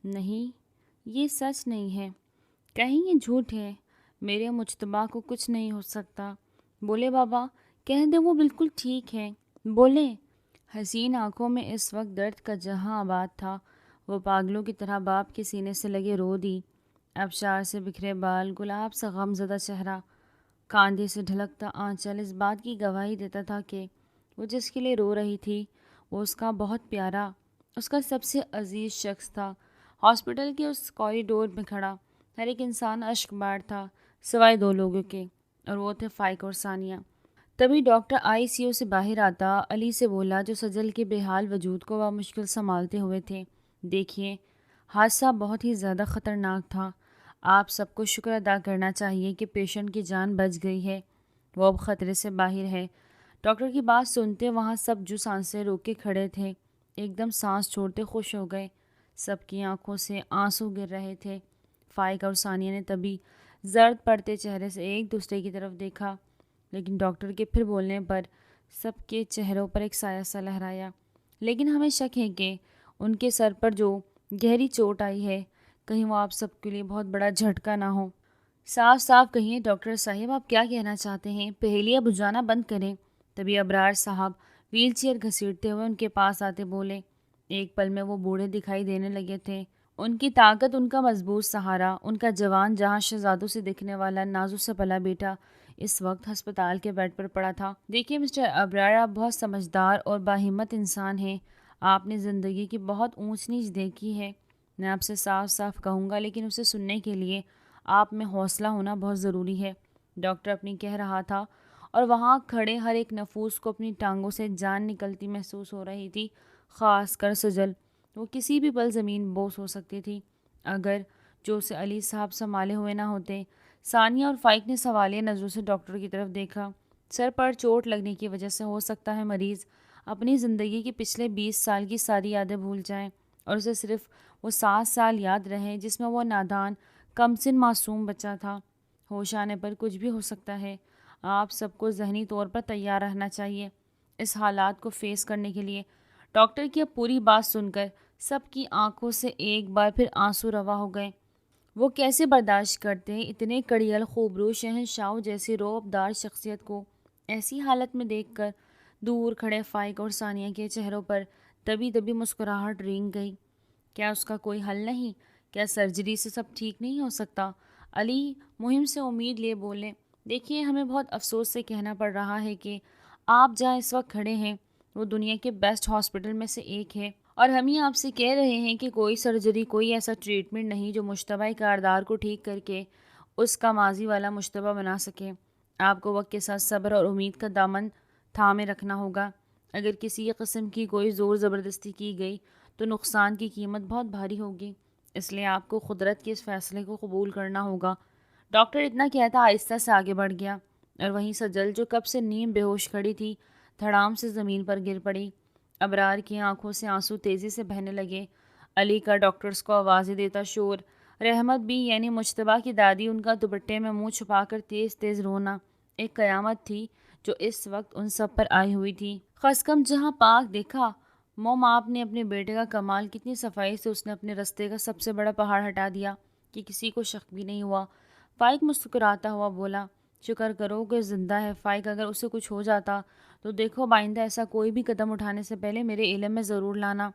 نہیں، یہ سچ نہیں ہے، کہیں یہ جھوٹ ہے، میرے مجتبیٰ کو کچھ نہیں ہو سکتا۔ بولے بابا، کہہ دیں وہ بالکل ٹھیک ہے، بولے۔ حسین آنکھوں میں اس وقت درد کا جہاں آباد تھا، وہ پاگلوں کی طرح باپ کے سینے سے لگے رو دی۔ ابشار سے بکھرے بال، گلاب سا غم زدہ چہرہ، کاندھے سے ڈھلکتا آنچل اس بات کی گواہی دیتا تھا کہ وہ جس کے لیے رو رہی تھی وہ اس کا بہت پیارا، اس کا سب سے عزیز شخص تھا۔ ہاسپٹل کے اس کوریڈور میں کھڑا ہر ایک انسان اشک باڑ تھا، سوائے دو لوگوں کے، اور وہ تھے فائق اور ثانیہ۔ تبھی ڈاکٹر آئی سی یو سے باہر آتا علی سے بولا، جو سجل کے بے حال وجود کو بمشکل سنبھالتے ہوئے تھے، دیکھیے، حادثہ بہت ہی زیادہ خطرناک تھا۔ آپ سب کو شکر ادا کرنا چاہیے کہ پیشنٹ کی جان بچ گئی ہے، وہ اب خطرے سے باہر ہے۔ ڈاکٹر کی بات سنتے وہاں سب جو سانسیں روک کے کھڑے تھے ایک دم سانس چھوڑتے خوش ہو گئے، سب کی آنکھوں سے آنسو گر رہے تھے۔ فائق اور ثانیہ نے تبھی زرد پڑتے چہرے سے ایک دوسرے کی طرف دیکھا، لیکن ڈاکٹر کے پھر بولنے پر سب کے چہروں پر ایک سایہ سا لہرایا۔ لیکن ہمیں شک ہے کہ ان کے سر پر جو گہری چوٹ آئی ہے، کہیں وہ آپ سب کے لیے بہت بڑا جھٹکا نہ ہو۔ صاف صاف کہیے ڈاکٹر صاحب، آپ کیا کہنا چاہتے ہیں؟ پہیلیاں بجھانا بند کریں۔ تبھی ابرار صاحب ویل چیئر گھسیٹتے ہوئے ان کے پاس آتے بولے۔ ایک پل میں وہ بوڑھے دکھائی دینے لگے تھے، ان کی طاقت، ان کا مضبوط سہارا، ان کا جوان جہاں شہزادوں سے دکھنے والا نازک سا پلا بیٹا اس وقت ہسپتال کے بیڈ پر پڑا تھا۔ دیکھیے مسٹر ابرار، آپ بہت سمجھدار اور باہمت انسان ہیں، آپ نے زندگی کی بہت اونچ نیچ دیکھی ہے، میں آپ سے صاف صاف کہوں گا، لیکن اسے سننے کے لیے آپ میں حوصلہ ہونا بہت ضروری ہے۔ ڈاکٹر اپنی کہہ رہا تھا اور وہاں کھڑے ہر ایک نفوس کو اپنی ٹانگوں سے جان نکلتی محسوس ہو رہی تھی، خاص کر سجل۔ وہ کسی بھی پل زمین بوس ہو سکتی تھی اگر جو اسے علی صاحب سنبھالے ہوئے نہ ہوتے۔ ثانیہ اور فائق نے سوالیہ نظروں سے ڈاکٹر کی طرف دیکھا۔ سر پر چوٹ لگنے کی وجہ سے ہو سکتا ہے مریض اپنی زندگی کے پچھلے 20 سال کی ساری یادیں بھول جائیں اور اسے صرف وہ 7 سال یاد رہیں جس میں وہ نادان کم سن معصوم بچہ تھا۔ ہوش آنے پر کچھ بھی ہو سکتا ہے، آپ سب کو ذہنی طور پر تیار رہنا چاہیے اس حالات کو فیس کرنے کے لیے۔ ڈاکٹر کی اب پوری بات سن کر سب کی آنکھوں سے ایک بار پھر آنسو روا ہو گئے۔ وہ کیسے برداشت کرتے ہیں اتنے کڑیل خوبرو شہنشاہوں جیسی رعب دار شخصیت کو ایسی حالت میں دیکھ کر؟ دور کھڑے فائق اور ثانیہ کے چہروں پر دبی دبی مسکراہٹ رینگ گئی۔ کیا اس کا کوئی حل نہیں؟ کیا سرجری سے سب ٹھیک نہیں ہو سکتا؟ علی مہم سے امید لیے بولے، دیکھیے، ہمیں بہت افسوس سے کہنا پڑ رہا ہے کہ آپ جہاں اس وقت کھڑے ہیں وہ دنیا کے بیسٹ ہاسپٹل میں سے ایک ہے، اور ہم ہی آپ سے کہہ رہے ہیں کہ کوئی سرجری، کوئی ایسا ٹریٹمنٹ نہیں جو مشتبہ کردار کو ٹھیک کر کے اس کا ماضی والا مشتبہ بنا سکے۔ آپ کو وقت کے ساتھ صبر اور امید کا دامن تھامے رکھنا ہوگا۔ اگر کسی قسم کی کوئی زور زبردستی کی گئی تو نقصان کی قیمت بہت بھاری ہوگی، اس لیے آپ کو قدرت کے اس فیصلے کو قبول کرنا ہوگا۔ ڈاکٹر اتنا کہتا آہستہ سے آگے بڑھ گیا، اور وہیں سجل جو کب سے نیم بے ہوش کھڑی تھی دھڑام سے زمین پر گر پڑی۔ ابرار کی آنکھوں سے آنسو تیزی سے بہنے لگے۔ علی کا ڈاکٹرز کو آوازیں دیتا شور، رحمت بھی یعنی مجتبیٰ کی دادی، ان کا دوپٹے میں منہ چھپا کر تیز تیز رونا، ایک قیامت تھی جو اس وقت ان سب پر آئی ہوئی تھی۔ خسکم جہاں پاک دیکھا، موم آپ نے اپنے بیٹے کا کمال، کتنی صفائی سے اس نے اپنے رستے کا سب سے بڑا پہاڑ ہٹا دیا کہ کسی کو شک بھی نہیں ہوا۔ فائق مسکراتا ہوا بولا، شکر کرو کہ زندہ ہے فائق، اگر اسے کچھ ہو جاتا تو دیکھو بائندہ ایسا کوئی بھی قدم اٹھانے سے پہلے میرے علم میں ضرور لانا۔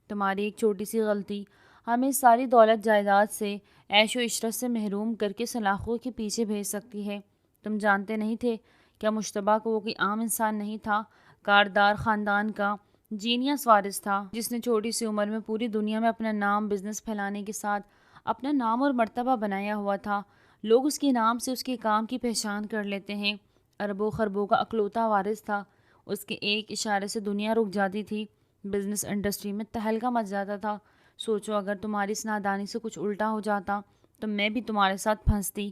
تمہاری ایک چھوٹی سی غلطی ہمیں ساری دولت جائیداد سے، عیش و عشرت سے محروم کر کے سلاخوں کے پیچھے بھیج سکتی ہے۔ تم جانتے نہیں تھے کیا مشتبہ کو وہ کوئی عام انسان نہیں تھا، کاردار خاندان کا جینیس وارث تھا، جس نے چھوٹی سی عمر میں پوری دنیا میں اپنا نام، بزنس پھیلانے کے ساتھ اپنا نام اور مرتبہ بنایا ہوا تھا۔ لوگ اس کے نام سے اس کے کام کی پہچان کر لیتے ہیں۔ اربوں خربوں کا اکلوتا وارث تھا، اس کے ایک اشارے سے دنیا رک جاتی تھی، بزنس انڈسٹری میں تہلکہ مچ جاتا تھا۔ سوچو اگر تمہاری اس نادانی سے کچھ الٹا ہو جاتا تو میں بھی تمہارے ساتھ پھنستی۔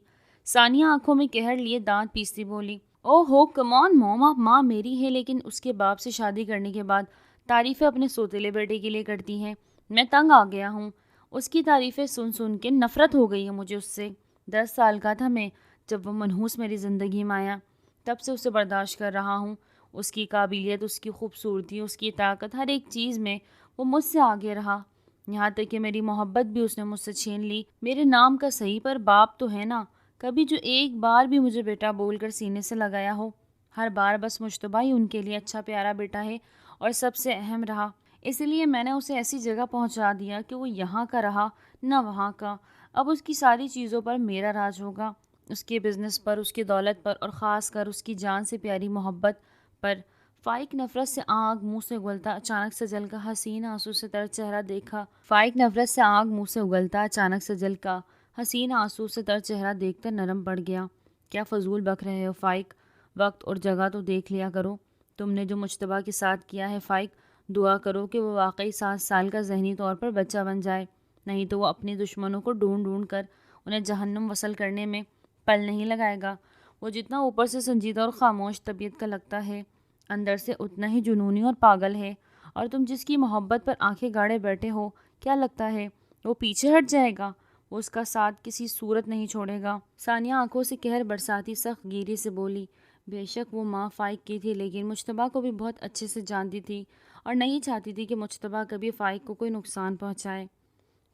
ثانیہ آنکھوں میں قہر لیے دانت پیستی بولی، او ہو کم آن موم، آپ ماں میری ہے لیکن اس کے باپ سے شادی کرنے کے بعد تعریفیں اپنے سوتیلے بیٹے کے لیے کرتی ہیں۔ میں تنگ آ گیا ہوں، اس کی تعریفیں سن سن کے نفرت ہو گئی ہے مجھے اس سے۔ 10 سال کا تھا میں جب وہ منحوس میری زندگی میں آیا، تب سے اسے برداشت کر رہا ہوں۔ اس کی قابلیت، اس کی خوبصورتی، اس کی طاقت، ہر ایک چیز میں وہ مجھ سے آگے رہا۔ یہاں تک کہ میری محبت بھی اس نے مجھ سے چھین لی۔ میرے نام کا صحیح پر باپ تو ہے نا، کبھی جو ایک بار بھی مجھے بیٹا بول کر سینے سے لگایا ہو۔ ہر بار بس مجتبیٰ ہی ان کے لیے اچھا پیارا بیٹا ہے اور سب سے اہم رہا۔ اسی لیے میں نے اسے ایسی جگہ پہنچا دیا کہ وہ یہاں کا رہا نہ وہاں کا۔ اب اس کی ساری چیزوں پر میرا راج ہوگا، اس کے بزنس پر، اس کی دولت پر، اور خاص کر اس کی جان سے پیاری محبت پر۔ فائق نفرت سے آگ منہ سے اگلتا اچانک سجل کا حسین آنسو سے تر چہرہ دیکھا۔ فائق نفرت سے آگ منہ سے اگلتا اچانک سجل کا حسین آنسو سے تر چہرہ دیکھ کر نرم پڑ گیا۔ کیا فضول بک رہے ہو فائق، وقت اور جگہ تو دیکھ لیا کرو۔ تم نے جو مجتبیٰ کے ساتھ کیا ہے فائق، دعا کرو کہ وہ واقعی 7 سال کا ذہنی طور پر بچہ بن جائے، نہیں تو وہ اپنے دشمنوں کو ڈھونڈ ڈھونڈ کر انہیں جہنم وصل کرنے میں پل نہیں لگائے گا۔ وہ جتنا اوپر سے سنجیدہ اور خاموش طبیعت کا لگتا ہے، اندر سے اتنا ہی جنونی اور پاگل ہے، اور تم جس کی محبت پر آنکھیں گاڑے بیٹھے ہو، کیا لگتا ہے وہ پیچھے ہٹ جائے گا؟ وہ اس کا ساتھ کسی صورت نہیں چھوڑے گا۔ ثانیہ آنکھوں سے قہر برساتی سخت گیری سے بولی، بے شک وہ ماں فائق کی تھی، لیکن مجتبیٰ کو بھی بہت اچھے سے جانتی تھی اور نہیں چاہتی تھی کہ مجتبیٰ کبھی فائق کو کوئی نقصان پہنچائے۔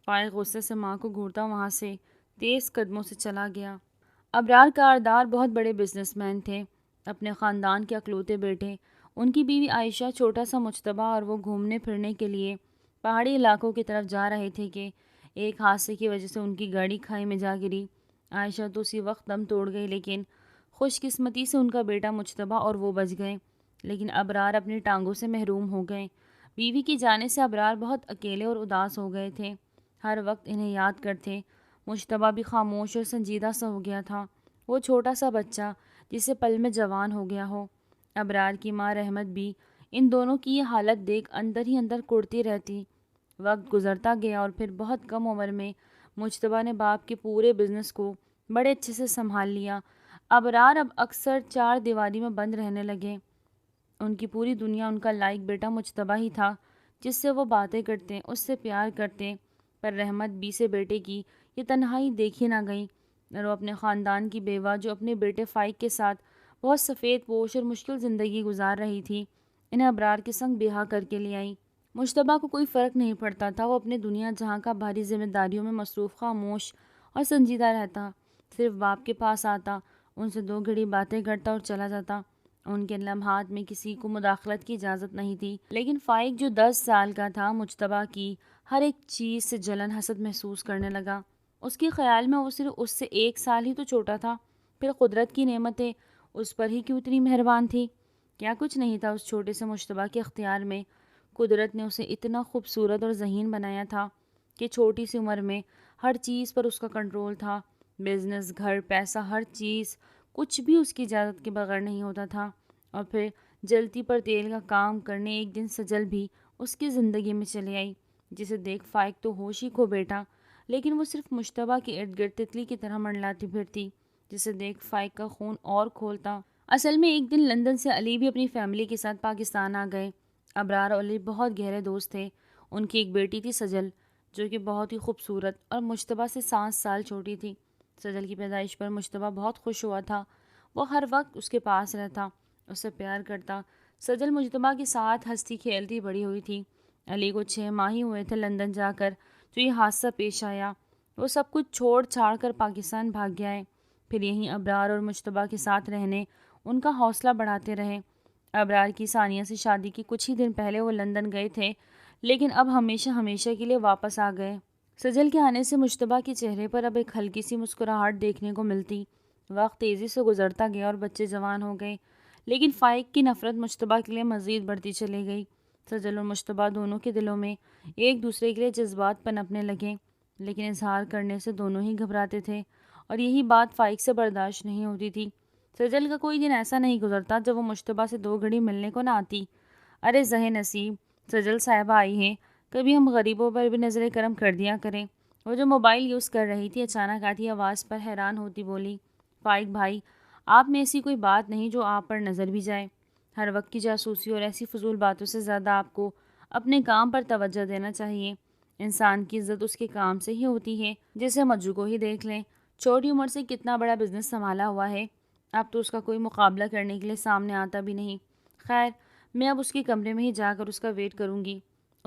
فائق غصے سے ماں کو گھورتا وہاں سے تیز قدموں سے چلا گیا۔ ابرار کاردار بہت بڑے بزنس مین تھے، اپنے خاندان کے اکلوتے بیٹے۔ ان کی بیوی عائشہ، چھوٹا سا مجتبیٰ اور وہ گھومنے پھرنے کے لیے پہاڑی علاقوں کی طرف جا رہے تھے کہ ایک حادثے کی وجہ سے ان کی گاڑی کھائی میں جا گری۔ عائشہ تو اسی وقت دم توڑ گئی، لیکن خوش قسمتی سے ان کا بیٹا مجتبیٰ اور وہ بچ گئے، لیکن ابرار اپنی ٹانگوں سے محروم ہو گئے۔ بیوی کی جانے سے ابرار بہت اکیلے اور اداس ہو گئے تھے، ہر وقت انہیں یاد کرتے۔ مجتبیٰ بھی خاموش اور سنجیدہ سا ہو گیا تھا، وہ چھوٹا سا بچہ جسے پل میں جوان ہو گیا ہو۔ ابرار کی ماں رحمت بھی ان دونوں کی یہ حالت دیکھ اندر ہی اندر کڑتی رہتی۔ وقت گزرتا گیا اور پھر بہت کم عمر میں مجتبیٰ نے باپ کے پورے بزنس کو بڑے اچھے سے سنبھال لیا۔ ابرار اب اکثر 4 دیواری میں بند رہنے لگے۔ ان کی پوری دنیا ان کا لائق بیٹا مجتبیٰ ہی تھا، جس سے وہ باتیں کرتے، اس سے پیار کرتے۔ پر رحمت بی سے بیٹے کی یہ تنہائی دیکھی نہ گئی، اور وہ اپنے خاندان کی بیوہ جو اپنے بیٹے فائق کے ساتھ بہت سفید پوش اور مشکل زندگی گزار رہی تھی، انہیں ابرار کے سنگ بیاہ کر کے لے آئی۔ مجتبیٰ کو کوئی فرق نہیں پڑتا تھا، وہ اپنے دنیا جہاں کا بھاری ذمہ داریوں میں مصروف خاموش اور سنجیدہ رہتا، صرف باپ کے پاس آتا، ان سے 2 گھڑی باتیں کرتا اور چلا جاتا۔ ان کے لمحات میں کسی کو مداخلت کی اجازت نہیں تھی، لیکن فائق جو 10 سال کا تھا مجتبیٰ کی ہر ایک چیز سے جلن حسد محسوس کرنے لگا۔ اس کے خیال میں وہ صرف اس سے 1 سال ہی تو چھوٹا تھا، پھر قدرت کی نعمتیں اس پر ہی کیوں اتنی مہربان تھی؟ کیا کچھ نہیں تھا اس چھوٹے سے مجتبیٰ کے اختیار میں؟ قدرت نے اسے اتنا خوبصورت اور ذہین بنایا تھا کہ چھوٹی سی عمر میں ہر چیز پر اس کا کنٹرول تھا، بزنس، گھر، پیسہ، ہر چیز، کچھ بھی اس کی اجازت کے بغیر نہیں ہوتا تھا۔ اور پھر جلتی پر تیل کا کام کرنے ایک دن سجل بھی اس کی زندگی میں چلی آئی، جسے دیکھ فائق تو ہوش ہی کھو بیٹھا، لیکن وہ صرف مجتبیٰ کے ارد گرد تتلی کی طرح منڈلاتی پھرتی، جسے دیکھ فائق کا خون اور کھولتا۔ اصل میں ایک دن لندن سے علی بھی اپنی فیملی کے ساتھ پاکستان آ گئے۔ ابرار اور علی بہت گہرے دوست تھے۔ ان کی ایک بیٹی تھی سجل، جو کہ بہت ہی خوبصورت اور مجتبیٰ سے 7 سال چھوٹی تھی۔ سجل کی پیدائش پر مجتبیٰ بہت خوش ہوا تھا، وہ ہر وقت اس کے پاس رہتا، اس سے پیار کرتا۔ سجل مجتبیٰ کے ساتھ ہنستی کھیلتی بڑی ہوئی تھی۔ علی کو 6 ماہ ہی ہوئے تھے لندن جا کر جو یہ حادثہ پیش آیا، وہ سب کچھ چھوڑ چھاڑ کر پاکستان بھاگ گیا ہے۔ پھر یہیں ابرار اور مجتبیٰ کے ساتھ رہنے ان کا حوصلہ بڑھاتے رہے۔ ابرار کی ثانیہ سے شادی کے کچھ ہی دن پہلے وہ لندن گئے تھے، لیکن اب ہمیشہ ہمیشہ کے لیے واپس آ گئے۔ سجل کے آنے سے مجتبیٰ کے چہرے پر اب ایک ہلکی سی مسکراہٹ دیکھنے کو ملتی۔ وقت تیزی سے گزرتا گیا اور بچے جوان ہو گئے، لیکن فائق کی نفرت مجتبیٰ کے لیے مزید بڑھتی چلی گئی۔ سجل اور مجتبیٰ دونوں کے دلوں میں ایک دوسرے کے لیے جذبات پنپنے لگے، لیکن اظہار کرنے سے دونوں ہی گھبراتے تھے، اور یہی بات فائق سے برداشت نہیں ہوتی تھی۔ سجل کا کوئی دن ایسا نہیں گزرتا جب وہ مجتبیٰ سے 2 گھڑی ملنے کو نہ آتی۔ ارے زہ نصیب، سجل صاحبہ آئی ہیں، کبھی ہم غریبوں پر بھی نظر کرم کر دیا کریں۔ وہ جو موبائل یوز کر رہی تھی اچانک آتی آواز پر حیران ہوتی بولی، فائق بھائی، آپ میں ایسی کوئی بات نہیں جو آپ پر نظر بھی جائے۔ ہر وقت کی جاسوسی اور ایسی فضول باتوں سے زیادہ آپ کو اپنے کام پر توجہ دینا چاہیے۔ انسان کی عزت اس کے کام سے ہی ہوتی ہے، جیسے مجو کو ہی دیکھ لیں، چھوٹی عمر سے کتنا بڑا بزنس سنبھالا ہوا ہے، اب تو اس کا کوئی مقابلہ کرنے کے لیے سامنے آتا بھی نہیں۔ خیر، میں اب اس کے کمرے میں ہی جا کر اس کا ویٹ کروں گی،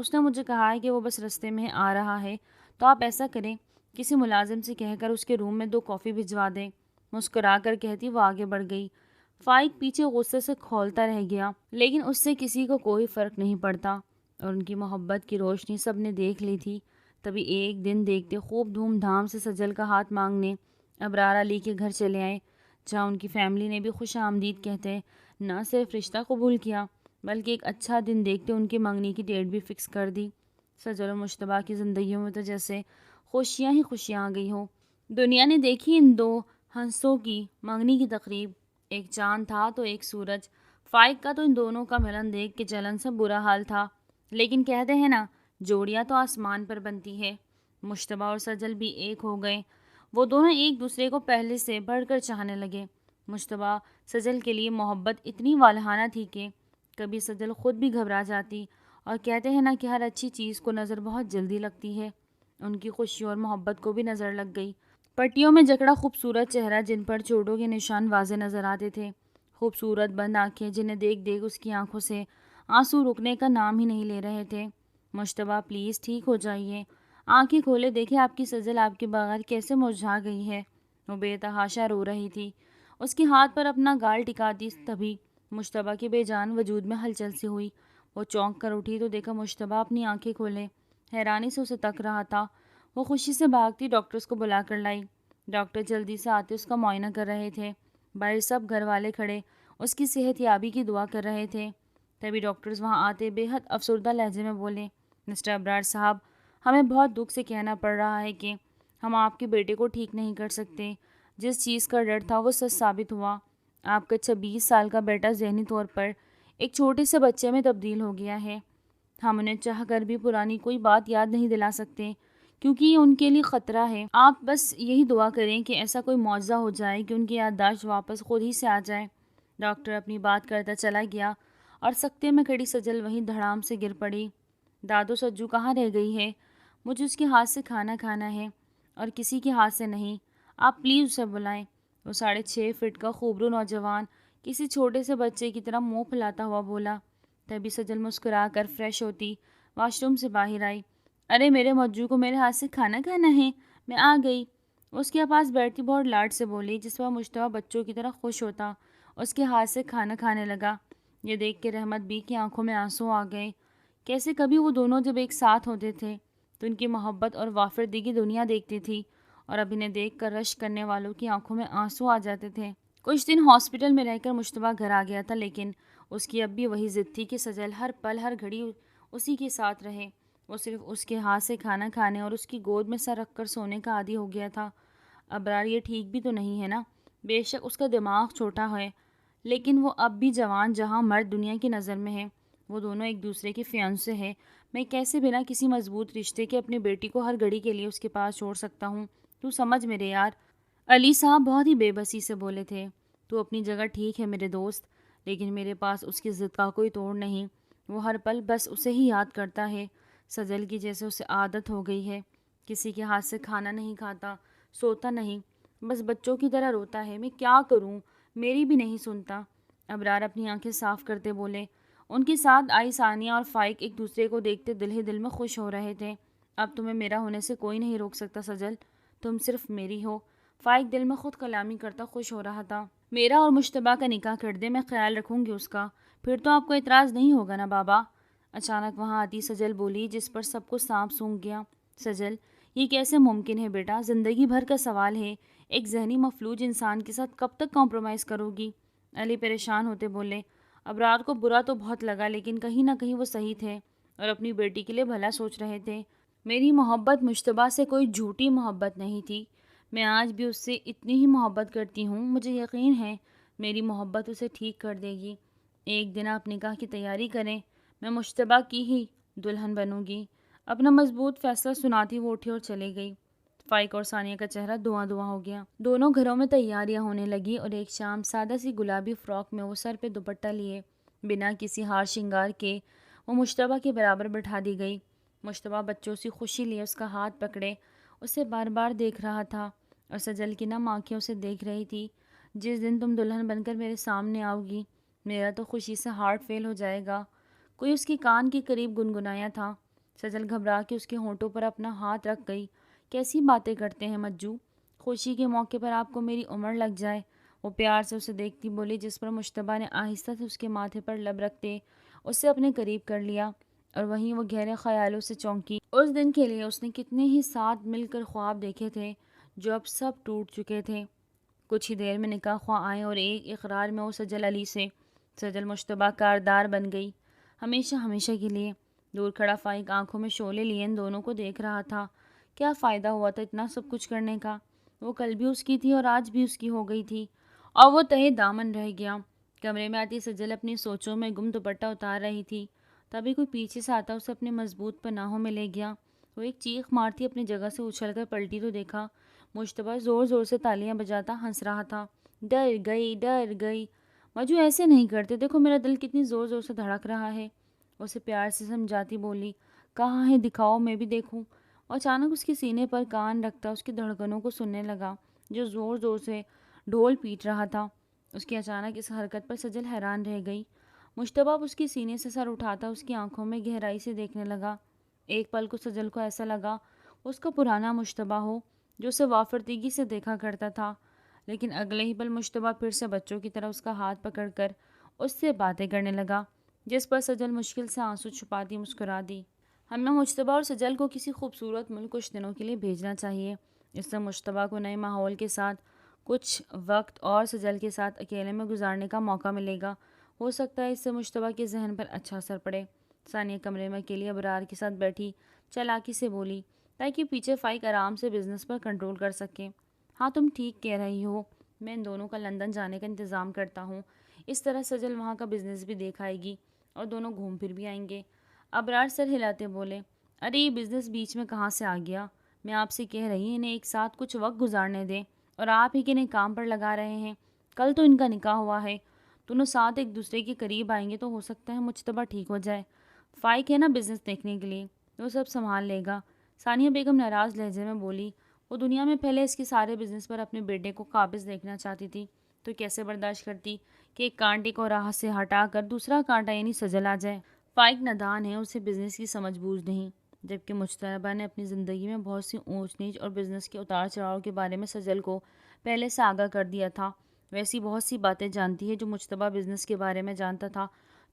اس نے مجھے کہا ہے کہ وہ بس رستے میں آ رہا ہے، تو آپ ایسا کریں، کسی ملازم سے کہہ کر اس کے روم میں 2 کافی بھجوا دیں۔ مسکرا کر کہتی وہ آگے بڑھ گئی۔ فائق پیچھے غصے سے کھولتا رہ گیا، لیکن اس سے کسی کو کوئی فرق نہیں پڑتا، اور ان کی محبت کی روشنی سب نے دیکھ لی تھی۔ تبھی ایک دن دیکھتے خوب دھوم دھام سے سجل کا ہاتھ مانگنے ابرار علی کے گھر چلے آئے، جہاں ان کی فیملی نے بھی خوش آمدید کہتے نہ صرف رشتہ قبول کیا، بلکہ ایک اچھا دن دیکھتے ان کی منگنی کی ڈیٹ بھی فکس کر دی۔ سجل و مشتبہ کی زندگیوں میں تو جیسے خوشیاں ہی خوشیاں آ گئی ہو۔ دنیا نے دیکھی ان 2 ہنسوں کی منگنی کی تقریب، ایک چاند تھا تو ایک سورج۔ فائق کا تو ان دونوں کا ملن دیکھ کے جلن سے برا حال تھا، لیکن کہتے ہیں نا جوڑیاں تو آسمان پر بنتی ہے۔ مشتبہ اور سجل بھی ایک ہو گئے، وہ دونوں ایک دوسرے کو پہلے سے بڑھ کر چاہنے لگے۔ مشتبہ سجل کے لیے محبت اتنی والہانہ تھی کہ کبھی سجل خود بھی گھبرا جاتی، اور کہتے ہیں نا کہ ہر اچھی چیز کو نظر بہت جلدی لگتی ہے۔ ان کی خوشی اور محبت کو بھی نظر لگ گئی۔ پٹیوں میں جکڑا خوبصورت چہرہ جن پر چوٹوں کے نشان واضح نظر آتے تھے، خوبصورت بند آنکھیں جنہیں دیکھ دیکھ اس کی آنکھوں سے آنسو رکنے کا نام ہی نہیں لے رہے تھے۔ مشتبہ پلیز ٹھیک ہو جائیے، آنکھیں کھولے دیکھے آپ کی سجل آپ کے بغیر کیسے مرجھا گئی ہے۔ وہ بے تحاشا رو رہی تھی، اس کے ہاتھ پر اپنا گال ٹکاتی تبھی مشتبہ کے بے جان وجود میں ہلچل سی ہوئی۔ وہ چونک کر اٹھی تو دیکھا مشتبہ اپنی آنکھیں کھولے حیرانی سے اسے تک رہا تھا۔ وہ خوشی سے بھاگتی ڈاکٹرز کو بلا کر لائی۔ ڈاکٹر جلدی سے آتے اس کا معائنہ کر رہے تھے، باہر سب گھر والے کھڑے اس کی صحت یابی کی دعا کر رہے تھے۔ تبھی ڈاکٹرز وہاں آتے بے حد افسردہ لہجے میں بولے، مسٹر ابرار صاحب، ہمیں بہت دکھ سے کہنا پڑ رہا ہے کہ ہم آپ کے بیٹے کو ٹھیک نہیں کر سکتے۔ جس چیز کا ڈر تھا وہ سچ ثابت ہوا۔ آپ کا 26 سال کا بیٹا ذہنی طور پر ایک چھوٹے سے بچے میں تبدیل ہو گیا ہے۔ ہم انہیں چاہ کر بھی پرانی کوئی بات یاد نہیں دلا سکتے، کیونکہ یہ ان کے لیے خطرہ ہے۔ آپ بس یہی دعا کریں کہ ایسا کوئی معجزہ ہو جائے کہ ان کی یادداشت واپس خود ہی سے آ جائے۔ ڈاکٹر اپنی بات کرتا چلا گیا اور سکتے میں کھڑی سجل وہیں دھڑام سے گر پڑی۔ دادو سجو کہاں رہ گئی ہے؟ مجھے اس کے ہاتھ سے کھانا کھانا ہے اور کسی کے ہاتھ سے نہیں۔ آپ پلیز اسے بلائیں۔ وہ 6.5 فٹ کا خوبرو نوجوان کسی چھوٹے سے بچے کی طرح منہ پھلاتا ہوا بولا۔ تبھی سجل مسکرا کر فریش ہوتی واش روم سے باہر آئی۔ ارے میرے مجو کو میرے ہاتھ سے کھانا کھانا ہے، میں آ گئی۔ اس کے پاس بیٹھتی بہت لاڈ سے بولی، جس پر مشتبہ بچوں کی طرح خوش ہوتا اس کے ہاتھ سے کھانا کھانے لگا۔ یہ دیکھ کے رحمت بی کی آنکھوں میں آنسو آ گئے۔ کیسے کبھی وہ دونوں جب ایک ساتھ ہوتے تھے تو ان کی محبت اور وافردگی دنیا دیکھتی تھی، اور اب انہیں دیکھ کر رشک کرنے والوں کی آنکھوں میں آنسو آ جاتے تھے۔ کچھ دن ہاسپٹل میں رہ کر مشتبہ گھر آ گیا تھا، لیکن اس کی اب بھی وہی ضد تھی کہ سجل ہر پل ہر گھڑی اسی کے ساتھ رہے۔ وہ صرف اس کے ہاتھ سے کھانا کھانے اور اس کی گود میں سر رکھ کر سونے کا عادی ہو گیا تھا۔ ابرار یہ ٹھیک بھی تو نہیں ہے نا، بے شک اس کا دماغ چھوٹا ہے، لیکن وہ اب بھی جوان جہاں مرد دنیا کی نظر میں ہے۔ وہ دونوں ایک دوسرے کے فیانسے ہیں۔ میں کیسے بنا کسی مضبوط رشتے کے اپنی بیٹی کو ہر گھڑی کے لیے اس کے پاس چھوڑ سکتا ہوں؟ تو سمجھ میرے یار۔ علی صاحب بہت ہی بے بسی سے بولے تھے۔ تو اپنی جگہ ٹھیک ہے میرے دوست، لیکن میرے پاس اس کی ضد کا کوئی توڑ نہیں۔ وہ ہر پل بس اسے ہی یاد کرتا ہے، سجل کی جیسے اسے عادت ہو گئی ہے۔ کسی کے ہاتھ سے کھانا نہیں کھاتا، سوتا نہیں، بس بچوں کی طرح روتا ہے۔ میں کیا کروں، میری بھی نہیں سنتا۔ ابرار اپنی آنکھیں صاف کرتے بولے۔ ان کے ساتھ آئی ثانیہ اور فائق ایک دوسرے کو دیکھتے دل ہی دل میں خوش ہو رہے تھے۔ اب تمہیں میرا ہونے سے کوئی نہیں روک سکتا سجل، تم صرف میری ہو۔ فائق دل میں خود کلامی کرتا خوش ہو رہا تھا۔ میرا اور مشتبہ کا نکاح کر دے، میں خیال رکھوں گی اس کا، پھر تو آپ کو اعتراض نہیں ہوگا نا بابا؟ اچانک وہاں آتی سجل بولی، جس پر سب کو سانپ سونگھ گیا۔ سجل، یہ کیسے ممکن ہے بیٹا؟ زندگی بھر کا سوال ہے، ایک ذہنی مفلوج انسان کے ساتھ کب تک کمپرومائز کرو گی؟ علی پریشان ہوتے بولے۔ ابرار کو برا تو بہت لگا، لیکن کہیں نہ کہیں وہ صحیح تھے اور اپنی بیٹی کے لیے بھلا سوچ رہے تھے۔ میری محبت مشتبہ سے کوئی جھوٹی محبت نہیں تھی، میں آج بھی اس سے اتنی ہی محبت کرتی ہوں۔ مجھے یقین ہے میری محبت اسے ٹھیک کر دے گی۔ ایک دن آپ نکاح کی تیاری کریں، میں مشتبہ کی ہی دلہن بنوں گی۔ اپنا مضبوط فیصلہ سناتی وہ اٹھی اور چلی گئی۔ فائق اور ثانیہ کا چہرہ دھواں دھواں ہو گیا۔ دونوں گھروں میں تیاریاں ہونے لگی اور ایک شام سادہ سی گلابی فراک میں وہ سر پہ دوپٹہ لیے بنا کسی ہار شنگار کے وہ مشتبہ کے برابر بٹھا دی گئی۔ مشتبہ بچوں سے خوشی لیے اس کا ہاتھ پکڑے اسے بار بار دیکھ رہا تھا اور سجل کی نم آنکھیں اسے دیکھ رہی تھی۔ جس دن تم دلہن بن کر میرے سامنے آؤ گی، میرا تو خوشی سے ہارٹ فیل ہو جائے گا، کوئی اس کے کان کے قریب گنگنایا تھا۔ سجل گھبرا کے اس کے ہونٹوں پر اپنا ہاتھ رکھ گئی۔ کیسی باتیں کرتے ہیں مجو، خوشی کے موقع پر آپ کو میری عمر لگ جائے۔ وہ پیار سے اسے دیکھتی بولی، جس پر مشتبہ نے آہستہ سے اس کے ماتھے پر لب رکھتے اسے اپنے قریب کر لیا، اور وہیں وہ گہرے خیالوں سے چونکی۔ اس دن کے لیے اس نے کتنے ہی ساتھ مل کر خواب دیکھے تھے جو اب سب ٹوٹ چکے تھے۔ کچھ ہی دیر میں نکاح خواہ آئے اور ایک اقرار میں وہ سجل علی سے سجل مشتبہ کاردار بن گئی، ہمیشہ ہمیشہ کے لیے۔ دور کھڑا فائق آنکھوں میں شعلے لیے ان دونوں کو دیکھ رہا تھا۔ کیا فائدہ ہوا تھا اتنا سب کچھ کرنے کا؟ وہ کل بھی اس کی تھی اور آج بھی اس کی ہو گئی تھی، اور وہ تہے دامن رہ گیا۔ کمرے میں آتی سجل اپنی سوچوں میں گم دوپٹہ اتار رہی تھی، تبھی کوئی پیچھے سے آتا اسے اپنے مضبوط پناہوں میں لے گیا۔ وہ ایک چیخ مارتی اپنی جگہ سے اچھل کر پلٹی تو دیکھا مشتبہ زور زور سے تالیاں بجاتا ہنس رہا تھا۔ ڈر گئی ڈر گئی، مجو ایسے نہیں کرتے، دیکھو میرا دل کتنی زور زور سے دھڑک رہا ہے۔ اسے پیار سے سمجھاتی بولی، کہاں ہے دکھاؤ میں بھی دیکھوں۔ اور اچانک اس کے سینے پر کان رکھتا اس کی دھڑکنوں کو سننے لگا جو زور زور سے ڈھول پیٹ رہا تھا۔ اس کی اچانک اس حرکت پر سجل حیران رہ گئی۔ مشتبہ اس کے سینے سے سر اٹھاتا اس کی آنکھوں میں گہرائی سے دیکھنے لگا۔ ایک پل کو سجل کو ایسا لگا اس کا پرانا مشتبہ ہو جو اسے وافرتگی سے دیکھا کرتا تھا، لیکن اگلے ہی پل مشتبہ پھر سے بچوں کی طرح اس کا ہاتھ پکڑ کر اس سے باتیں کرنے لگا، جس پر سجل مشکل سے آنسو چھپاتی مسکرا دی۔ ہمیں مشتبہ اور سجل کو کسی خوبصورت ملک کچھ دنوں کے لیے بھیجنا چاہیے، اس سے مشتبہ کو نئے ماحول کے ساتھ کچھ وقت اور سجل کے ساتھ اکیلے میں گزارنے کا موقع ملے گا۔ ہو سکتا ہے اس سے مشتبہ کے ذہن پر اچھا اثر پڑے۔ ثانیہ کمرے میں اکیلی ابرار کے ساتھ بیٹھی چالاکی سے بولی، تاکہ پیچھے فائق آرام سے بزنس پر کنٹرول کر سکے۔ ہاں تم ٹھیک کہہ رہی ہو، میں ان دونوں کا لندن جانے کا انتظام کرتا ہوں، اس طرح سجل وہاں کا بزنس بھی دیکھ آئے گی اور دونوں گھوم پھر بھی آئیں گے۔ ابرار سر ہلاتے بولے، ارے یہ بزنس بیچ میں کہاں سے آ گیا؟ میں آپ سے کہہ رہی انہیں ایک ساتھ کچھ وقت گزارنے دیں، اور آپ ہی کے انہیں کام پر لگا رہے ہیں۔ کل تو ان کا نکاح ہوا ہے، دونوں ساتھ ایک دوسرے کے قریب آئیں گے تو ہو سکتا ہے مجتبہ ٹھیک ہو جائے۔ فائق ہے نا بزنس دیکھنے کے لیے، وہ سب سنبھال لے گا۔ ثانیہ بیگم ناراض لہجے میں بولی، وہ دنیا میں پہلے اس کے سارے بزنس پر اپنے بیٹے کو قابض دیکھنا چاہتی تھی، تو کیسے برداشت کرتی کہ ایک کانٹے کو راہ سے ہٹا کر دوسرا کانٹا یعنی سجل آ جائے۔ فائق نادان ہے، اسے بزنس کی سمجھ بوجھ نہیں، جبکہ مجتبیٰ نے اپنی زندگی میں بہت سی اونچ نیچ اور بزنس کے اتار چڑھاؤ کے بارے میں سجل کو پہلے سے آگاہ کر دیا تھا۔ ویسی بہت سی باتیں جانتی ہے جو مجتبیٰ بزنس کے بارے میں جانتا تھا۔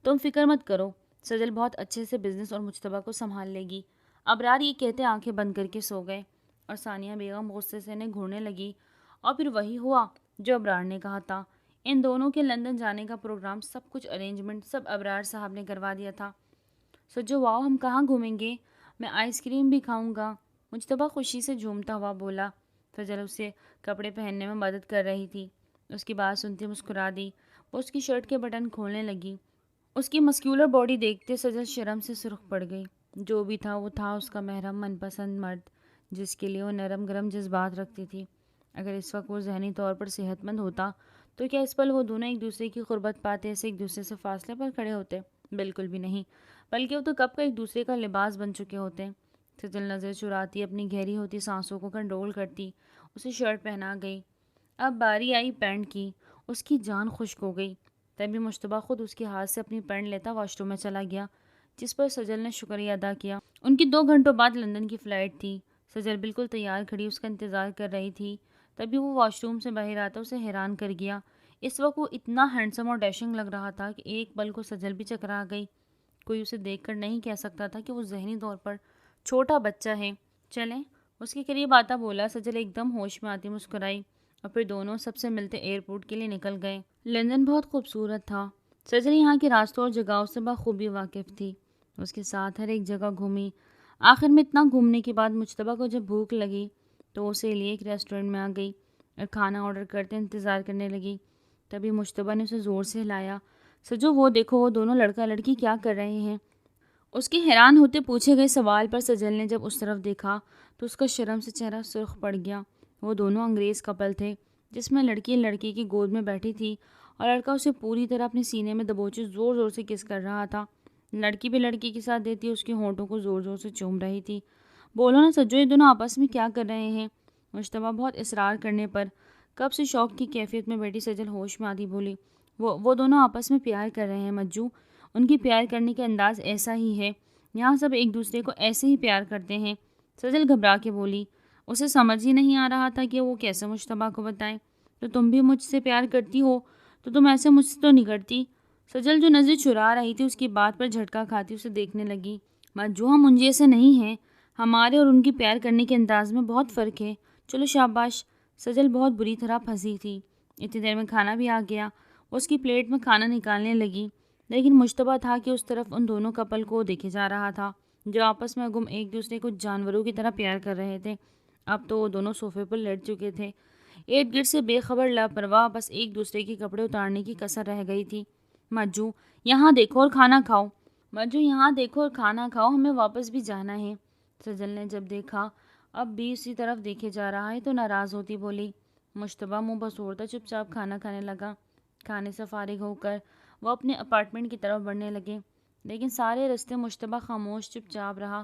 تم فکر مت کرو، سجل بہت اچھے سے بزنس اور مجتبیٰ کو سنبھال لے گی۔ ابرار یہ کہتے آنکھیں بند کر کے سو گئے، اور ثانیہ بیگم غصے سے انہیں گھورنے لگی۔ اور پھر وہی ہوا جو ابرار نے کہا تھا، ان دونوں کے لندن جانے کا پروگرام، سب کچھ ارینجمنٹ سب ابرار صاحب نے کروا دیا تھا۔ سجو واؤ، ہم کہاں گھومیں گے؟ میں آئس کریم بھی کھاؤں گا، مجتبیٰ خوشی سے جھومتا ہوا بولا۔ سجل اسے کپڑے پہننے میں مدد کر رہی تھی، اس کی بات سنتی مسکرا دی۔ وہ اس کی شرٹ کے بٹن کھولنے لگی۔ اس کی مسکیولر باڈی دیکھتے سجل شرم سے سرخ پڑ گئی۔ جو بھی تھا وہ تھا اس کا محرم من پسند مرد، جس کے لیے وہ نرم گرم جذبات رکھتی تھی۔ اگر اس وقت وہ ذہنی طور پر صحت مند ہوتا تو کیا اس پل وہ دونوں ایک دوسرے کی قربت پاتے ایسے ایک دوسرے سے فاصلے پر کھڑے ہوتے؟ بالکل بھی نہیں، بلکہ وہ تو کب کا ایک دوسرے کا لباس بن چکے ہوتے۔ سجل نظر چراتی اپنی گہری ہوتی سانسوں کو کنٹرول کرتی اسے شرٹ پہنا گئی۔ اب باری آئی پینٹ کی، اس کی جان خشک ہو گئی۔ تبھی مشتبہ خود اس کے ہاتھ سے اپنی پینٹ لیتا واش روم میں چلا گیا، جس پر سجل نے شکریہ ادا کیا۔ ان کی 2 گھنٹوں بعد لندن کی فلائٹ تھی۔ سجل بالکل تیار کھڑی اس کا انتظار کر رہی تھی، تبھی وہ واش روم سے باہر آتا اسے حیران کر گیا۔ اس وقت وہ اتنا ہینڈسم اور ڈیشنگ لگ رہا تھا کہ ایک پل کو سجل بھی چکرا گئی۔ کوئی اسے دیکھ کر نہیں کہہ سکتا تھا کہ وہ ذہنی طور پر چھوٹا بچہ ہے۔ چلیں، اس کے قریب آتا بولا۔ سجل ایک دم ہوش میں آتی مسکرائی، اور پھر دونوں سب سے ملتے ایئرپورٹ کے لیے نکل گئے۔ لندن بہت خوبصورت تھا۔ سجل یہاں کے راستوں اور جگہوں سے بخوبی واقف تھی، اس کے ساتھ ہر ایک جگہ گھومی۔ آخر میں اتنا گھومنے کے بعد مجتبیٰ کو جب بھوک لگی تو اسے لیے ایک ریسٹورنٹ میں آ گئی اور کھانا آرڈر کرتے انتظار کرنے لگی۔ تبھی مجتبیٰ نے اسے زور سے ہلایا، سجو وہ دیکھو، وہ دونوں لڑکا لڑکی کیا کر رہے ہیں؟ اس کے حیران ہوتے پوچھے گئے سوال پر سجل نے جب اس طرف دیکھا تو اس کا شرم سے چہرہ سرخ پڑ گیا۔ وہ دونوں انگریز کپل تھے، جس میں لڑکی لڑکی کی گود میں بیٹھی تھی اور لڑکا اسے پوری طرح اپنے سینے میں دبوچے زور زور سے کس کر رہا تھا۔ لڑکی بھی لڑکی کے ساتھ دیتی اس کے ہونٹوں کو زور زور سے چوم رہی تھی۔ بولو نا سجو، یہ دونوں آپس میں کیا کر رہے ہیں؟ مجتبیٰ بہت اصرار کرنے پر کب سے شوق کی کیفیت میں بیٹھی سجل ہوش میں آتی بولی، وہ دونوں آپس میں پیار کر رہے ہیں مجو، ان کی پیار کرنے کا انداز ایسا ہی ہے یہاں سب ایک دوسرے کو ایسے ہی پیار کرتے ہیں۔ سجل گھبرا کے بولی۔ اسے سمجھ ہی نہیں آ رہا تھا کہ وہ کیسے مشتبہ کو بتائے۔ تو تم بھی مجھ سے پیار کرتی ہو تو تم ایسے مجھ سے تو نہیں کرتی؟ سجل جو نظر چرا رہی تھی اس کی بات پر جھٹکا کھاتی اسے دیکھنے لگی۔ جو ہم ان جیسے نہیں ہیں، ہمارے اور ان کی پیار کرنے کے انداز میں بہت فرق ہے۔ چلو شاباش۔ سجل بہت بری طرح پھنسی تھی۔ اتنی دیر میں کھانا بھی آ گیا۔ اس کی پلیٹ میں کھانا نکالنے لگی، لیکن مشتبہ تھا کہ اس طرف ان دونوں کپل کو دیکھے جا رہا تھا جو آپس میں گم ایک دوسرے کو جانوروں کی طرح پیار کر رہے تھے۔ اب تو وہ دونوں صوفے پر لیٹ چکے تھے، ارد گرد سے بے خبر لاپرواہ، بس ایک دوسرے کے کپڑے اتارنے کی کسر رہ گئی تھی۔ مجو یہاں دیکھو اور کھانا کھاؤ، مجو یہاں دیکھو اور کھانا کھاؤ، ہمیں واپس بھی جانا ہے۔ سجل نے جب دیکھا اب بھی اسی طرف دیکھے جا رہا ہے تو ناراض ہوتی بولی۔ مشتبہ منہ بسوڑتا چپ چاپ کھانا کھانے لگا۔ کھانے سے فارغ ہو کر وہ اپنے اپارٹمنٹ کی طرف بڑھنے لگے، لیکن سارے راستے مشتبہ خاموش چپ چاپ رہا۔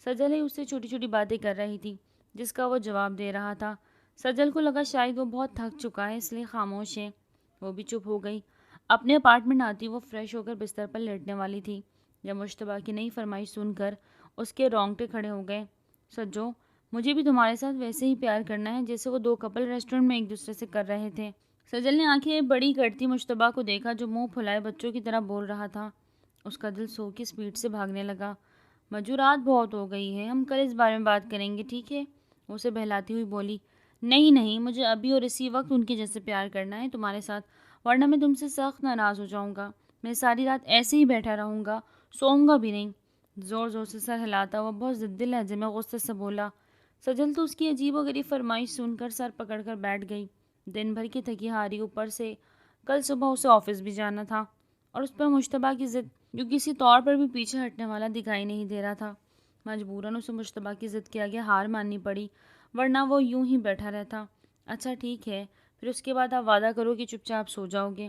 سجل ہی اس سے چھوٹی چھوٹی باتیں کر رہی تھی جس کا وہ جواب دے رہا تھا۔ سجل کو لگا شاید وہ بہت تھک چکا ہے اس لیے خاموش ہے۔ وہ بھی چپ ہو گئی۔ اپنے اپارٹمنٹ آتی وہ فریش ہو کر بستر پر لیٹنے والی تھی جب مشتبہ کی نئی فرمائش سن کر اس کے رونگٹے کھڑے ہو گئے۔ سجو مجھے بھی تمہارے ساتھ ویسے ہی پیار کرنا ہے جیسے وہ دو کپل ریسٹورنٹ میں ایک دوسرے سے کر رہے تھے۔ سجل نے آنکھیں بڑی کرتی مشتبہ کو دیکھا جو منہ پھلائے بچوں کی طرح بول رہا تھا۔ اس کا دل سو کی سپیڈ سے بھاگنے لگا۔ مجو رات بہت ہو گئی ہے، ہم کل اس بارے میں بات کریں گے، ٹھیک ہے؟ وہ اسے بہلاتی ہوئی بولی۔ نہیں نہیں، مجھے ابھی اور اسی وقت ان کے جیسے پیار کرنا ہے تمہارے ساتھ، ورنہ میں تم سے سخت ناراض ہو جاؤں گا۔ میں ساری رات ایسے ہی بیٹھا رہوں گا، سوؤں گا بھی نہیں۔ زور زور سے سر ہلاتا وہ بہت ضدی لہجے میں غصے سے بولا۔ سجل تو اس کی عجیب و غریب فرمائش سن کر سر پکڑ کر بیٹھ گئی۔ دن بھر کی تھکی ہاری اوپر سے کل صبح اسے آفس بھی جانا تھا، اور اس پر مشتبہ کی ضد جو کسی طور پر بھی پیچھے ہٹنے والا دکھائی نہیں دے رہا تھا۔ مجبوراً اسے مشتبہ کی ضد کے آگے ہار ماننی پڑی، ورنہ وہ یوں ہی بیٹھا رہتا۔ اچھا ٹھیک ہے، پھر اس کے بعد آپ وعدہ کرو کہ چپ چاپ سو جاؤ گے۔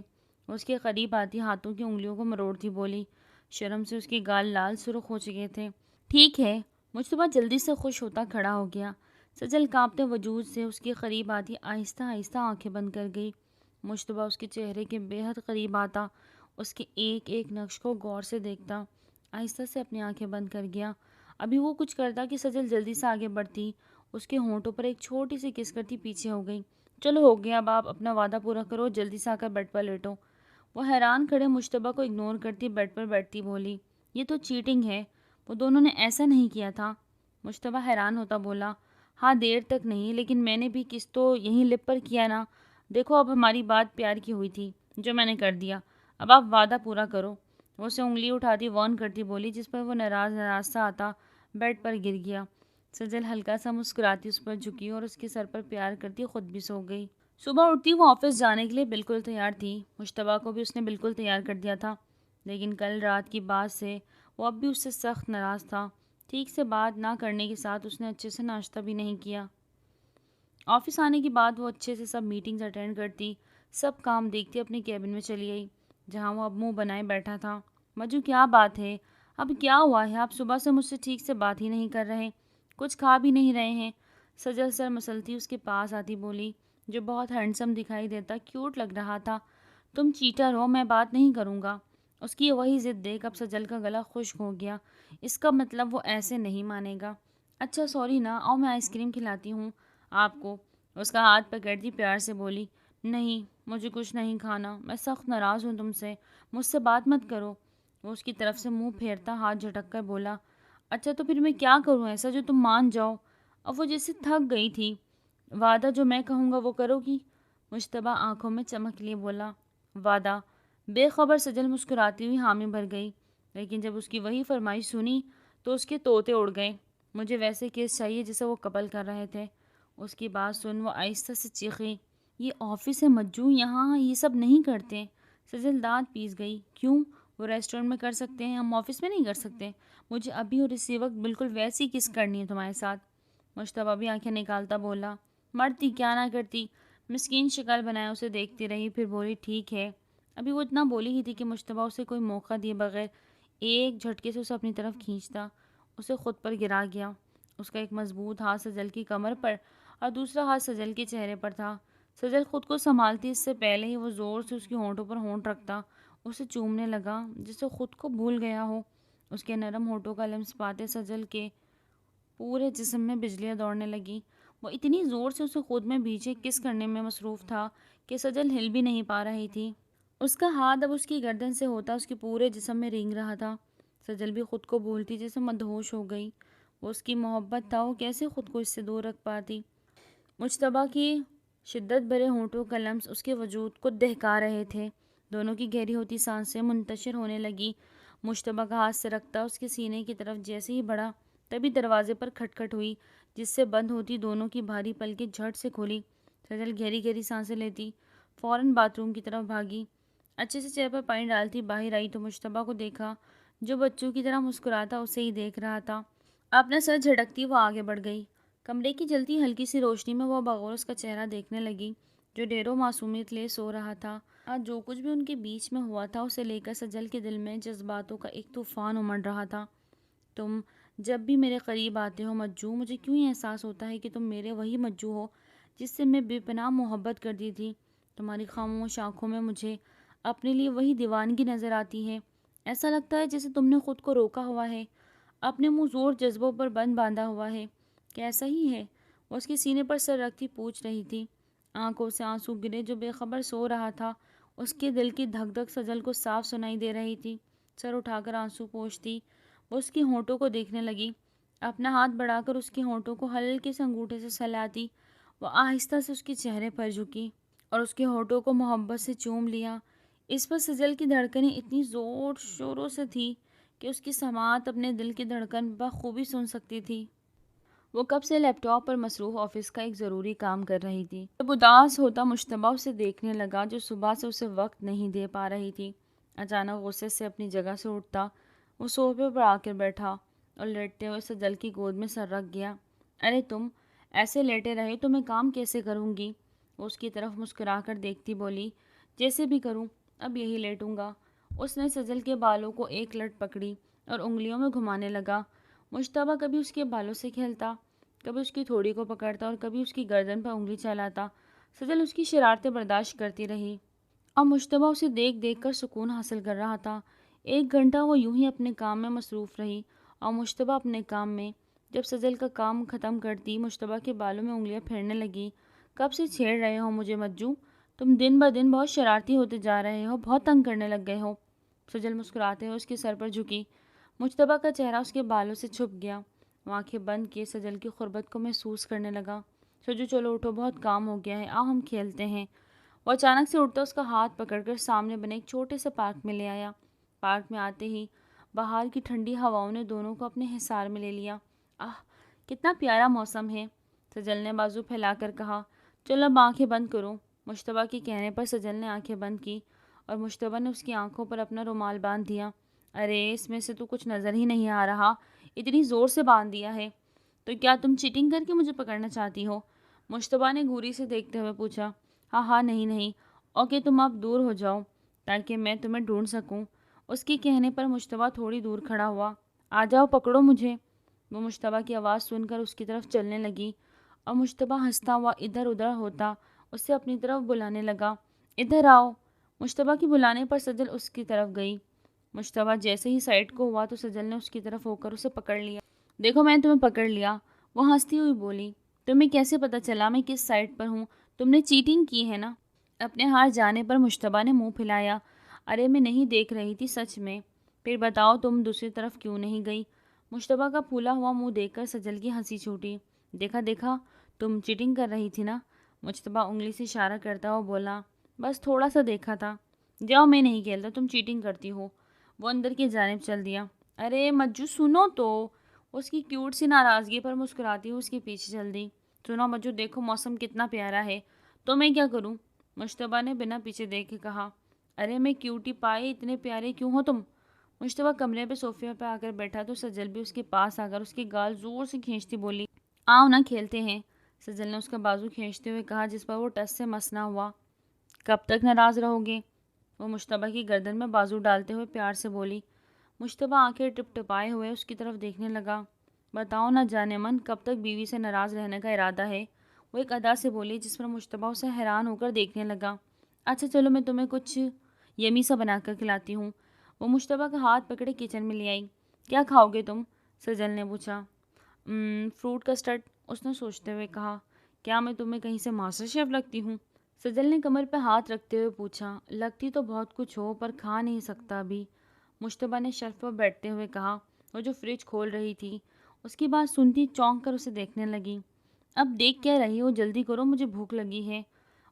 اس کے قریب آتی ہاتھوں کی انگلیوں کو مروڑتی بولی۔ شرم سے اس کے گال لال سرخ ہو چکے تھے۔ ٹھیک ہے، مشتبہ جلدی سے خوش ہوتا کھڑا ہو گیا۔ سجل کانپتے وجود سے اس کے قریب آتی آہستہ آہستہ آنکھیں بند کر گئی۔ مشتبہ اس کے چہرے کے بے حد قریب آتا، اس کے ایک ایک نقش کو غور سے دیکھتا، آہستہ سے اپنی آنکھیں بند کر گیا۔ ابھی وہ کچھ کرتا کہ سجل جلدی سے آگے بڑھتی، اس کے ہونٹوں پر ایک چھوٹی سی کس کرتی پیچھے ہو گئی۔ چلو ہو گیا، اب آپ اپنا وعدہ پورا کرو، جلدی سے آ کر بیڈ پر لیٹو۔ وہ حیران کھڑے مشتبہ کو اگنور کرتی بیڈ پر بیٹھتی بولی۔ یہ تو چیٹنگ ہے، وہ دونوں نے ایسا نہیں کیا تھا۔ مشتبہ حیران ہوتا بولا۔ ہاں دیر تک نہیں، لیکن میں نے بھی کس تو یہیں لپ پر کیا نا۔ دیکھو اب ہماری بات پیار کی ہوئی تھی، جو میں نے کر دیا، اب آپ وعدہ پورا کرو۔ وہ اسے انگلی اٹھاتی وارن کرتی بولی، جس پر وہ ناراض سا آتا بیڈ پر گر گیا۔ سجل ہلکا سا مسکراتی اس پر جھکی اور اس کے سر پر پیار کرتی خود بھی سو گئی۔ صبح اٹھتی وہ آفس جانے کے لیے بالکل تیار تھی۔ مشتبہ کو بھی اس نے بالکل تیار کر دیا تھا، لیکن کل رات کی بات سے وہ اب بھی اس سے سخت ناراض تھا۔ ٹھیک سے بات نہ کرنے کے ساتھ اس نے اچھے سے ناشتہ بھی نہیں کیا۔ آفس آنے کے بعد وہ اچھے سے سب میٹنگز اٹینڈ کرتی، سب کام دیکھتی اپنے کیبن میں چلی گئی جہاں وہ اب منہ بنائے بیٹھا تھا۔ مجو کیا بات ہے؟ اب کیا ہوا ہے؟ آپ صبح سے مجھ سے ٹھیک سے بات ہی نہیں کر رہے، کچھ کھا بھی نہیں رہے ہیں؟ سجل سر مسلتی اس کے پاس آتی بولی، جو بہت ہینڈسم دکھائی دیتا کیوٹ لگ رہا تھا۔ تم چیٹر ہو، میں بات نہیں کروں گا۔ اس کی وہی ضد دیکھ اب سجل کا گلا خشک ہو گیا۔ اس کا مطلب وہ ایسے نہیں مانے گا۔ اچھا سوری نا، آؤ میں آئس کریم کھلاتی ہوں آپ کو۔ اس کا ہاتھ پکڑتی پیار سے بولی۔ نہیں، مجھے کچھ نہیں کھانا، میں سخت ناراض ہوں تم سے، مجھ سے بات مت کرو۔ وہ اس کی طرف سے منہ پھیرتا ہاتھ جھٹک کر بولا۔ اچھا تو پھر میں کیا کروں ایسا جو تم مان جاؤ؟ اب وہ جیسے تھک گئی تھی۔ وعدہ جو میں کہوں گا وہ کرو گی؟ مشتبہ آنکھوں میں چمک لیے بولا۔ وعدہ؟ بے خبر سجل مسکراتی ہوئی حامی بھر گئی، لیکن جب اس کی وہی فرمائش سنی تو اس کے طوطے اڑ گئے۔ مجھے ویسے کیس چاہیے جسے وہ قبل کر رہے تھے۔ اس کی بات سن وہ آہستہ سے چیخی۔ یہ آفس ہے مجو، یہاں یہ سب نہیں کرتے۔ سجل دانت پیس گئی۔ کیوں؟ وہ ریسٹورنٹ میں کر سکتے ہیں، ہم آفس میں نہیں کر سکتے؟ مجھے ابھی اور اسی وقت بالکل ویسی کس کرنی ہے تمہارے ساتھ۔ مشتبہ بھی آنکھیں نکالتا بولا۔ مرتی کیا نہ کرتی۔ مسکین شکل بنائے اسے دیکھتی رہی، پھر بولی ٹھیک ہے۔ ابھی وہ اتنا بولی ہی تھی کہ مشتبہ اسے کوئی موقع دیے بغیر ایک جھٹکے سے اسے اپنی طرف کھینچتا اسے خود پر گرا گیا۔ اس کا ایک مضبوط ہاتھ سجل کی کمر پر اور دوسرا ہاتھ سجل کے چہرے پر تھا۔ سجل خود کو سنبھالتی اس سے پہلے ہی وہ زور سے اس کے ہونٹوں پر ہونٹ رکھتا اسے چومنے لگا جسے خود کو بھول گیا ہو۔ اس کے نرم ہونٹوں کا لمس پاتے سجل کے پورے جسم میں بجلیاں دوڑنے لگیں۔ وہ اتنی زور سے اسے خود میں بھیجے کس کرنے میں مصروف تھا کہ سجل ہل بھی نہیں پا رہی تھی۔ اس کا ہاتھ اب اس کی گردن سے ہوتا اس کے پورے جسم میں رینگ رہا تھا۔ سجل بھی خود کو بھولتی جیسے مدہوش ہو گئی۔ وہ اس کی محبت تھا، وہ کیسے خود کو اس سے دور رکھ پاتی۔ مجتبیٰ کی شدت بھرے ہونٹوں کا لمس اس کے وجود کو دہکا رہے تھے۔ دونوں کی گہری ہوتی سانسیں منتشر ہونے لگی۔ مجتبیٰ کا ہاتھ سرکتا اس کے سینے کی طرف جیسے ہی بڑھا، تبھی دروازے پر کھٹکھٹ ہوئی، جس سے بند ہوتی دونوں کی بھاری پلکیں جھٹ سے کھولی۔ سجل گہری گہری سانسیں لیتی فوراً باتھ روم کی طرف بھاگی۔ اچھے سے چہرے پر پانی ڈالتی باہر آئی تو مجتبیٰ کو دیکھا، جو بچوں کی طرح مسکراتا اسے ہی دیکھ رہا تھا۔ اپنا سر جھٹکتی وہ آگے بڑھ گئی۔ کمرے کی جلتی ہلکی سی روشنی میں وہ بغور اس کا چہرہ دیکھنے لگی، جو ڈھیروں معصومیت لے سو رہا تھا۔ آج جو کچھ بھی ان کے بیچ میں ہوا تھا، اسے لے کر سجل کے دل میں جذباتوں کا ایک طوفان امڑ رہا تھا۔ تم جب بھی میرے قریب آتے ہو مجو، مجھے کیوں یہ احساس ہوتا ہے کہ تم میرے وہی مجو ہو جس سے میں بے پناہ محبت کرتی تھی۔ تمہاری خاموش آنکھوں میں مجھے اپنے لیے وہی دیوانگی نظر آتی ہے۔ ایسا لگتا ہے جیسے تم نے خود کو روکا ہوا ہے، اپنے منہ زور جذبوں پر بند باندھا ہوا ہے۔ کیا ایسا ہی ہے؟ وہ اس کے سینے پر سر رکھتی پوچھ رہی تھی۔ آنکھوں سے آنسو گرے، جو بے خبر سو رہا تھا۔ اس کے دل کی دھک دھک سجل کو صاف سنائی دے رہی تھی۔ سر اٹھا کر آنسو پوچھتی وہ اس کی ہونٹوں کو دیکھنے لگی۔ اپنا ہاتھ بڑھا کر اس کے ہونٹوں کو ہلکے سے انگوٹھے سے سہلاتی وہ آہستہ سے اس کے چہرے پر جھکی اور اس کے ہونٹوں کو محبت سے چوم لیا۔ اس پر سجل کی دھڑکنیں اتنی زور شوروں سے تھی کہ اس کی سماعت اپنے دل کی دھڑکن بخوبی سن سکتی تھی۔ وہ کب سے لیپ ٹاپ پر مصروف آفس کا ایک ضروری کام کر رہی تھی۔ جب اداس ہوتا مجتبیٰ اسے دیکھنے لگا، جو صبح سے اسے وقت نہیں دے پا رہی تھی۔ اچانک غصے سے اپنی جگہ سے اٹھتا وہ صوفے پر آ کر بیٹھا اور لیٹتے ہوئے سجل کی گود میں سر رکھ گیا۔ ارے تم ایسے لیٹے رہے تو میں کام کیسے کروں گی؟ وہ اس کی طرف مسکرا کر دیکھتی بولی، جیسے بھی کروں، اب یہی لیٹوں گا۔ اس نے سجل کے بالوں کو ایک لٹ پکڑی اور انگلیوں میں گھمانے لگا۔ مجتبیٰ کبھی اس کے بالوں سے کھیلتا، کبھی اس کی تھوڑی کو پکڑتا اور کبھی اس کی گردن پر انگلی چلاتا۔ سجل اس کی شرارتیں برداشت کرتی رہی اور مجتبیٰ اسے دیکھ دیکھ کر سکون حاصل کر رہا تھا۔ 1 گھنٹہ وہ یوں ہی اپنے کام میں مصروف رہی اور مجتبیٰ اپنے کام میں۔ جب سجل کا کام ختم کرتی، مجتبیٰ کے بالوں میں انگلیاں پھیرنے لگی۔ کب سے چھیڑ رہے ہو مجھے مجو؟ تم دن بدن بہت شرارتی ہوتے جا رہے ہو، بہت تنگ کرنے لگ گئے ہو۔ سجل مسکراتے ہوئے اس کے سر پر جھکی۔ مجتبیٰ کا چہرہ اس کے بالوں سے چھپ گیا۔ وہ آنکھیں بند کیے سجل کی قربت کو محسوس کرنے لگا۔ سجو چلو اٹھو، بہت کام ہو گیا ہے، آؤ ہم کھیلتے ہیں۔ وہ اچانک سے اٹھتا اس کا ہاتھ پکڑ کر سامنے بنے ایک چھوٹے سے پارک میں لے آیا۔ پارک میں آتے ہی باہر کی ٹھنڈی ہواؤں نے دونوں کو اپنے حصار میں لے لیا۔ کتنا پیارا موسم ہے، سجل نے بازو پھیلا کر کہا۔ چلو اب آنکھیں بند کرو۔ مجتبیٰ کے کہنے پر سجل نے آنکھیں بند کی اور مجتبیٰ نے اس کی آنکھوں پر اپنا رومال باندھ دیا۔ ارے اس میں سے تو کچھ نظر ہی نہیں آ رہا، اتنی زور سے باندھ دیا ہے تو کیا تم چیٹنگ کر کے مجھے پکڑنا چاہتی ہو؟ مجتبیٰ نے گھوری سے دیکھتے ہوئے پوچھا۔ ہاں نہیں نہیں، اوکے تم اب دور ہو جاؤ تاکہ میں تمہیں ڈھونڈ سکوں۔ اس کے کہنے پر مجتبیٰ تھوڑی دور کھڑا ہوا۔ آ جاؤ، پکڑو مجھے۔ وہ مجتبیٰ کی آواز سن کر اس کی طرف چلنے لگی اور مجتبیٰ ہنستا ہوا ادھر ادھر ہوتا اسے اپنی طرف بلانے لگا۔ ادھر آؤ۔ مجتبیٰ کی بلانے پر سجل اس کی طرف گئی۔ مجتبیٰ جیسے ہی سائڈ کو ہوا تو سجل نے اس کی طرف ہو کر اسے پکڑ لیا۔ دیکھو میں نے تمہیں پکڑ لیا، وہ ہنستی ہوئی بولی۔ تمہیں کیسے پتہ چلا میں کس سائڈ پر ہوں؟ تم نے چیٹنگ کی ہے نا؟ اپنے ہار جانے پر مجتبیٰ نے منہ پھیلایا۔ ارے میں نہیں دیکھ رہی تھی سچ میں۔ پھر بتاؤ تم دوسری طرف کیوں نہیں گئی؟ مجتبیٰ کا پھولا ہوا منہ دیکھ کر سجل کی ہنسی چھوٹی۔ دیکھا تم چیٹنگ کر رہی تھی نا؟ مجتبیٰ انگلی سے اشارہ کرتا ہوا بولا۔ بس تھوڑا سا دیکھا تھا۔ جاؤ میں نہیں کھیلتا، تم چیٹنگ کرتی ہو۔ وہ اندر کی جانب چل دیا۔ ارے مجو سنو تو، اس کی کیوٹ سی ناراضگی پر مسکراتی ہوئی اس کے پیچھے چل دی۔ سنو مجو، دیکھو موسم کتنا پیارا ہے، تو میں کیا کروں؟ مجتبیٰ نے بنا پیچھے دیکھے کہا۔ ارے میں کیوٹی پائے، اتنے پیارے کیوں ہو تم؟ مجتبیٰ کمرے پہ صوفے پہ آ کر بیٹھا تو سجل بھی اس کے پاس آ کر اس کے گال زور سے کھینچتی بولی، آؤ نا کھیلتے ہیں۔ سجل نے اس کا بازو کھینچتے ہوئے کہا، جس پر وہ ٹس سے مس نہ ہوا۔ کب تک ناراض رہو گے؟ وہ مجتبیٰ کی گردن میں بازو ڈالتے ہوئے پیار سے بولی۔ مجتبیٰ آنکھیں ٹپ ٹپائے ہوئے اس کی طرف دیکھنے لگا۔ بتاؤ نہ جانے من، کب تک بیوی سے ناراض رہنے کا ارادہ ہے؟ وہ ایک ادا سے بولی، جس پر مجتبیٰ اسے حیران ہو کر دیکھنے لگا۔ اچھا چلو میں تمہیں کچھ یمی سا بنا کر کھلاتی ہوں۔ وہ مجتبیٰ کا ہاتھ پکڑے کچن میں لے آئی۔ کیا کھاؤ گے تم؟ سجل نے پوچھا۔ فروٹ کسٹرڈ، اس نے سوچتے ہوئے کہا۔ کیا میں تمہیں کہیں سے ماسٹر شیف لگتی ہوں؟ سجل نے کمر پہ ہاتھ رکھتے ہوئے پوچھا۔ لگتی تو بہت کچھ ہو پر کھا نہیں سکتا ابھی، مشتبہ نے شیلف پر بیٹھتے ہوئے کہا۔ وہ جو فریج کھول رہی تھی اس کی بات سنتی چونک کر اسے دیکھنے لگی۔ اب دیکھ کیا رہی ہو، جلدی کرو، مجھے بھوک لگی ہے۔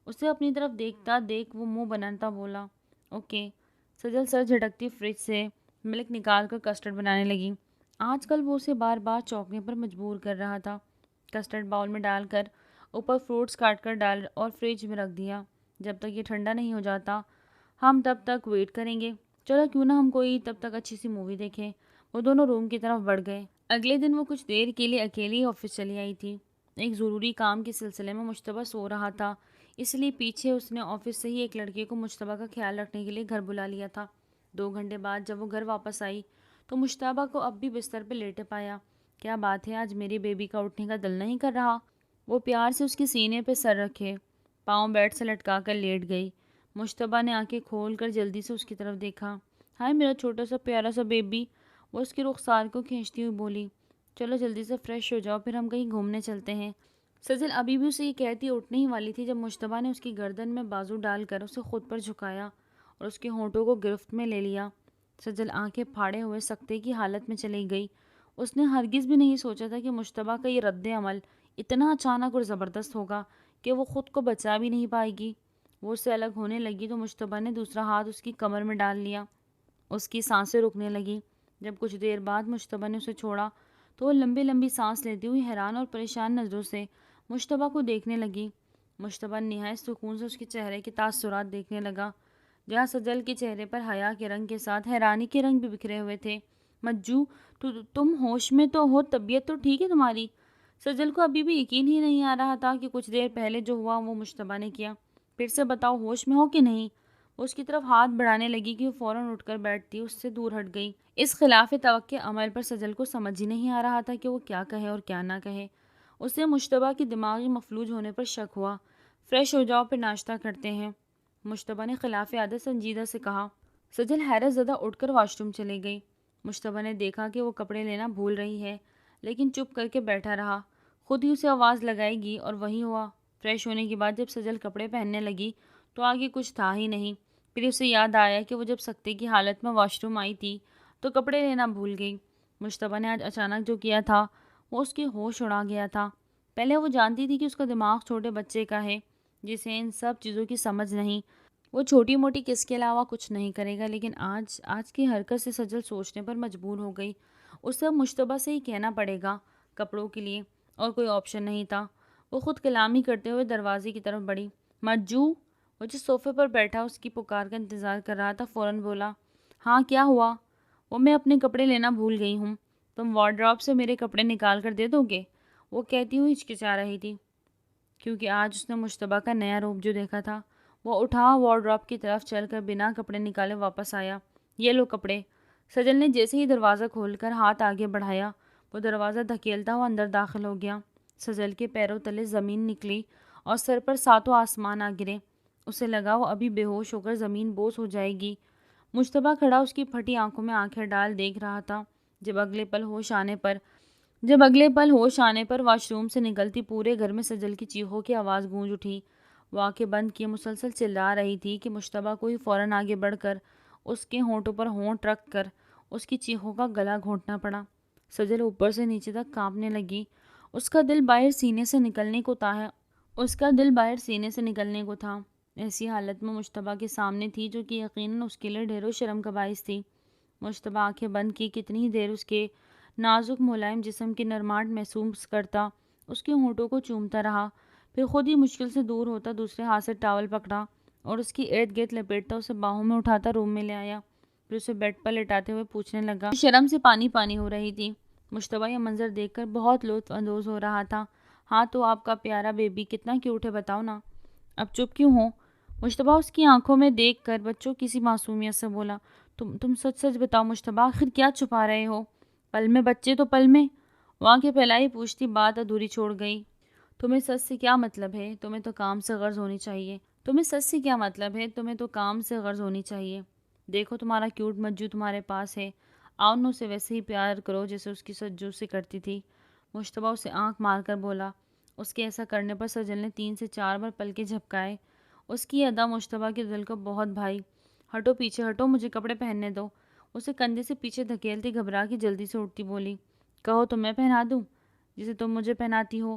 اسے اپنی طرف دیکھتا دیکھ وہ منہ بناتا بولا۔ اوکے۔ سجل سر جھٹکتی فریج سے ملک نکال کر کسٹرڈ بنانے لگی۔ آج کل وہ اسے بار بار چوکنے پر مجبور کر رہا تھا۔ کسٹرڈ باؤل میں ڈال کر اوپر فروٹس کاٹ کر ڈال اور فریج میں رکھ دیا۔ جب تک یہ ٹھنڈا نہیں ہو جاتا ہم تب تک ویٹ کریں گے۔ چلو کیوں نہ ہم کوئی تب تک اچھی سی مووی دیکھیں۔ وہ دونوں روم کی طرف بڑھ گئے۔ اگلے دن وہ کچھ دیر کے لیے اکیلی آفس چلی آئی تھی۔ ایک ضروری کام کے سلسلے میں مشتبہ سو رہا تھا، اس لیے پیچھے اس نے آفس سے ہی ایک لڑکے کو مشتبہ کا خیال رکھنے کے لیے گھر بلا لیا تھا۔ 2 گھنٹے بعد جب وہ گھر واپس آئی تو مشتبہ کو اب بھی بستر پہ لیٹے پایا۔ کیا بات ہے، آج میری بیبی کا اٹھنے کا دل نہیں کر رہا؟ وہ پیار سے اس کے سینے پہ سر رکھے پاؤں بیڈ سے لٹکا کر لیٹ گئی۔ مشتبہ نے آنکھیں کھول کر جلدی سے اس کی طرف دیکھا۔ ہائے میرا چھوٹا سا پیارا سا بیبی، وہ اس کی رخسار کو کھینچتی ہوئی بولی۔ چلو جلدی سے فریش ہو جاؤ، پھر ہم کہیں گھومنے چلتے ہیں۔ سجل ابھی بھی اسے یہ کہتی اٹھنے ہی والی تھی جب مشتبہ نے اس کی گردن میں بازو ڈال کر اسے خود پر جھکایا اور اس کے ہونٹوں کو گرفت میں لے لیا۔ سجل آنکھیں پھاڑے ہوئے سکتے کی حالت میں چلی گئی۔ اس نے ہرگز بھی نہیں سوچا تھا کہ مشتبہ کا یہ رد عمل اتنا اچانک اور زبردست ہوگا کہ وہ خود کو بچا بھی نہیں پائے گی۔ وہ اس سے الگ ہونے لگی تو مشتبہ نے دوسرا ہاتھ اس کی کمر میں ڈال لیا۔ اس کی سانسیں رکنے لگی۔ جب کچھ دیر بعد مشتبہ نے اسے چھوڑا تو وہ لمبی لمبی سانس لیتی ہوئی حیران اور پریشان نظروں سے مشتبہ کو دیکھنے لگی۔ مشتبہ نہایت سکون سے اس کے چہرے کے تاثرات دیکھنے لگا، جہاں سجل کے چہرے پر حیا کے رنگ کے ساتھ حیرانی کے رنگ بھی بکھرے ہوئے تھے۔ مجو، تم ہوش میں تو ہو، طبیعت تو ٹھیک ہے تمہاری؟ سجل کو ابھی بھی یقین ہی نہیں آ رہا تھا کہ کچھ دیر پہلے جو ہوا وہ مشتبہ نے کیا۔ پھر سے بتاؤ، ہوش میں ہو کہ نہیں؟ وہ اس کی طرف ہاتھ بڑھانے لگی کہ وہ فوراً اٹھ کر بیٹھتی اس سے دور ہٹ گئی۔ اس خلاف توقع عمل پر سجل کو سمجھ ہی نہیں آ رہا تھا کہ وہ کیا کہے اور کیا نہ کہے۔ اسے مشتبہ کی دماغی مفلوج ہونے پر شک ہوا۔ فریش ہو جاؤ، پھر ناشتہ کرتے ہیں، مشتبہ نے خلاف عادت سنجیدہ سے کہا۔ سجل حیرت زدہ اٹھ کر واش روم چلے گئی۔ مشتبہ نے دیکھا کہ وہ کپڑے لینا بھول رہی ہے، لیکن چپ کر کے بیٹھا رہا۔ خود ہی اسے آواز لگائے گی اور وہی ہوا۔ فریش ہونے کے بعد جب سجل کپڑے پہننے لگی تو آگے کچھ تھا ہی نہیں۔ پھر اسے یاد آیا کہ وہ جب سکتے کی حالت میں واش روم آئی تھی تو کپڑے لینا بھول گئی۔ مشتبہ نے آج اچانک جو کیا تھا وہ اس کے ہوش اڑا گیا تھا۔ پہلے وہ جانتی تھی کہ اس کا دماغ چھوٹے بچے کا ہے جسے ان سب چیزوں کی سمجھ نہیں، وہ چھوٹی موٹی کس کے علاوہ کچھ نہیں کرے گا، لیکن آج کی حرکت سے سجل سوچنے پر مجبور ہو گئی۔ اسے اب مشتبہ سے ہی کہنا پڑے گا کپڑوں کے لیے، اور کوئی آپشن نہیں تھا۔ وہ خود کلامی کرتے ہوئے دروازے کی طرف بڑھی۔ مجو، وہ جس صوفے پر بیٹھا اس کی پکار کا انتظار کر رہا تھا، فوراً بولا۔ ہاں کیا ہوا؟ وہ میں اپنے کپڑے لینا بھول گئی ہوں، تم وارڈروب سے میرے کپڑے نکال کر دے دو گے؟ وہ کہتی ہوئی ہچکچا رہی تھی، کیونکہ آج اس نے مشتبہ کا نیا روپ جو دیکھا تھا۔ وہ اٹھا وارڈروب کی طرف چل کر بنا کپڑے نکالے واپس آیا۔ یہ لو کپڑے۔ سجل نے جیسے ہی دروازہ کھول کر ہاتھ آگے بڑھایا، وہ دروازہ دھکیلتا ہوا اندر داخل ہو گیا۔ سجل کے پیروں تلے زمین نکلی اور سر پر ساتوں آسمان آ گرے۔ اسے لگا وہ ابھی بے ہوش ہو کر زمین بوس ہو جائے گی۔ مشتبہ کھڑا اس کی پھٹی آنکھوں میں آنکھیں ڈال دیکھ رہا تھا۔ جب اگلے پل ہوش آنے پر واش روم سے نکلتی پورے گھر میں سجل کی چیخوں کی آواز گونج اٹھی۔ وہ آنکھیں بند کیے مسلسل چلا رہی تھی کہ مشتبہ کو ہی فوراً آگے بڑھ کر اس کے ہونٹوں پر ہونٹ رکھ کر اس کی چیخوں کا گلا گھونٹنا پڑا۔ سجل اوپر سے نیچے تک کانپنے لگی۔ اس کا دل باہر سینے سے نکلنے کو تھا۔ ایسی حالت میں مشتبہ کے سامنے تھی جو کہ یقیناً اس کے لیے ڈھیروں شرم کا باعث تھی۔ مشتبہ آنکھیں بند کی کتنی ہی دیر اس کے نازک ملائم جسم کی نرماہٹ محسوس کرتا، اس کے ہونٹوں کو چومتا رہا، پھر خود ہی مشکل سے دور ہوتا دوسرے ہاتھ سے ٹاول پکڑا اور اس کی ارد گرد لپیٹتا اسے باہوں میں اٹھاتا روم میں لے آیا۔ پھر اسے بیڈ پر لٹاتے ہوئے پوچھنے لگا۔ شرم سے پانی پانی ہو رہی تھی۔ مشتبہ یہ منظر دیکھ کر بہت لطف اندوز ہو رہا تھا۔ ہاں تو آپ کا پیارا بیبی کتنا کیوٹ ہے، بتاؤ نا۔ اب چپ کیوں ہو؟ مشتبہ اس کی آنکھوں میں دیکھ کر بچوں کی سی معصومیت سے بولا۔ تم سچ سچ بتاؤ مشتبہ، آخر کیا چھپا رہے ہو؟ پل میں بچے تو پل میں، وہ آنکھیں پھیلائی پوچھتی بات ادھوری چھوڑ گئی۔ تمہیں سچ سے کیا مطلب ہے؟ تمہیں تو کام سے غرض ہونی چاہیے۔ دیکھو تمہارا کیوٹ مجو تمہارے پاس ہے، آؤن اسے ویسے ہی پیار کرو جیسے اس کی سجو سے کرتی تھی۔ مشتبہ اسے آنکھ مار کر بولا۔ اس کے ایسا کرنے پر سجل نے 3 سے 4 بار پلکیں جھپکائے۔ اس کی ادا مشتبہ کے دل کو بہت بھائی۔ ہٹو پیچھے ہٹو، مجھے کپڑے پہننے دو۔ اسے کندھے سے پیچھے دھکیلتی گھبرا کے جلدی سے اٹھتی بولی، کہو تو میں پہنا دوں جسے تم مجھے پہناتی ہو۔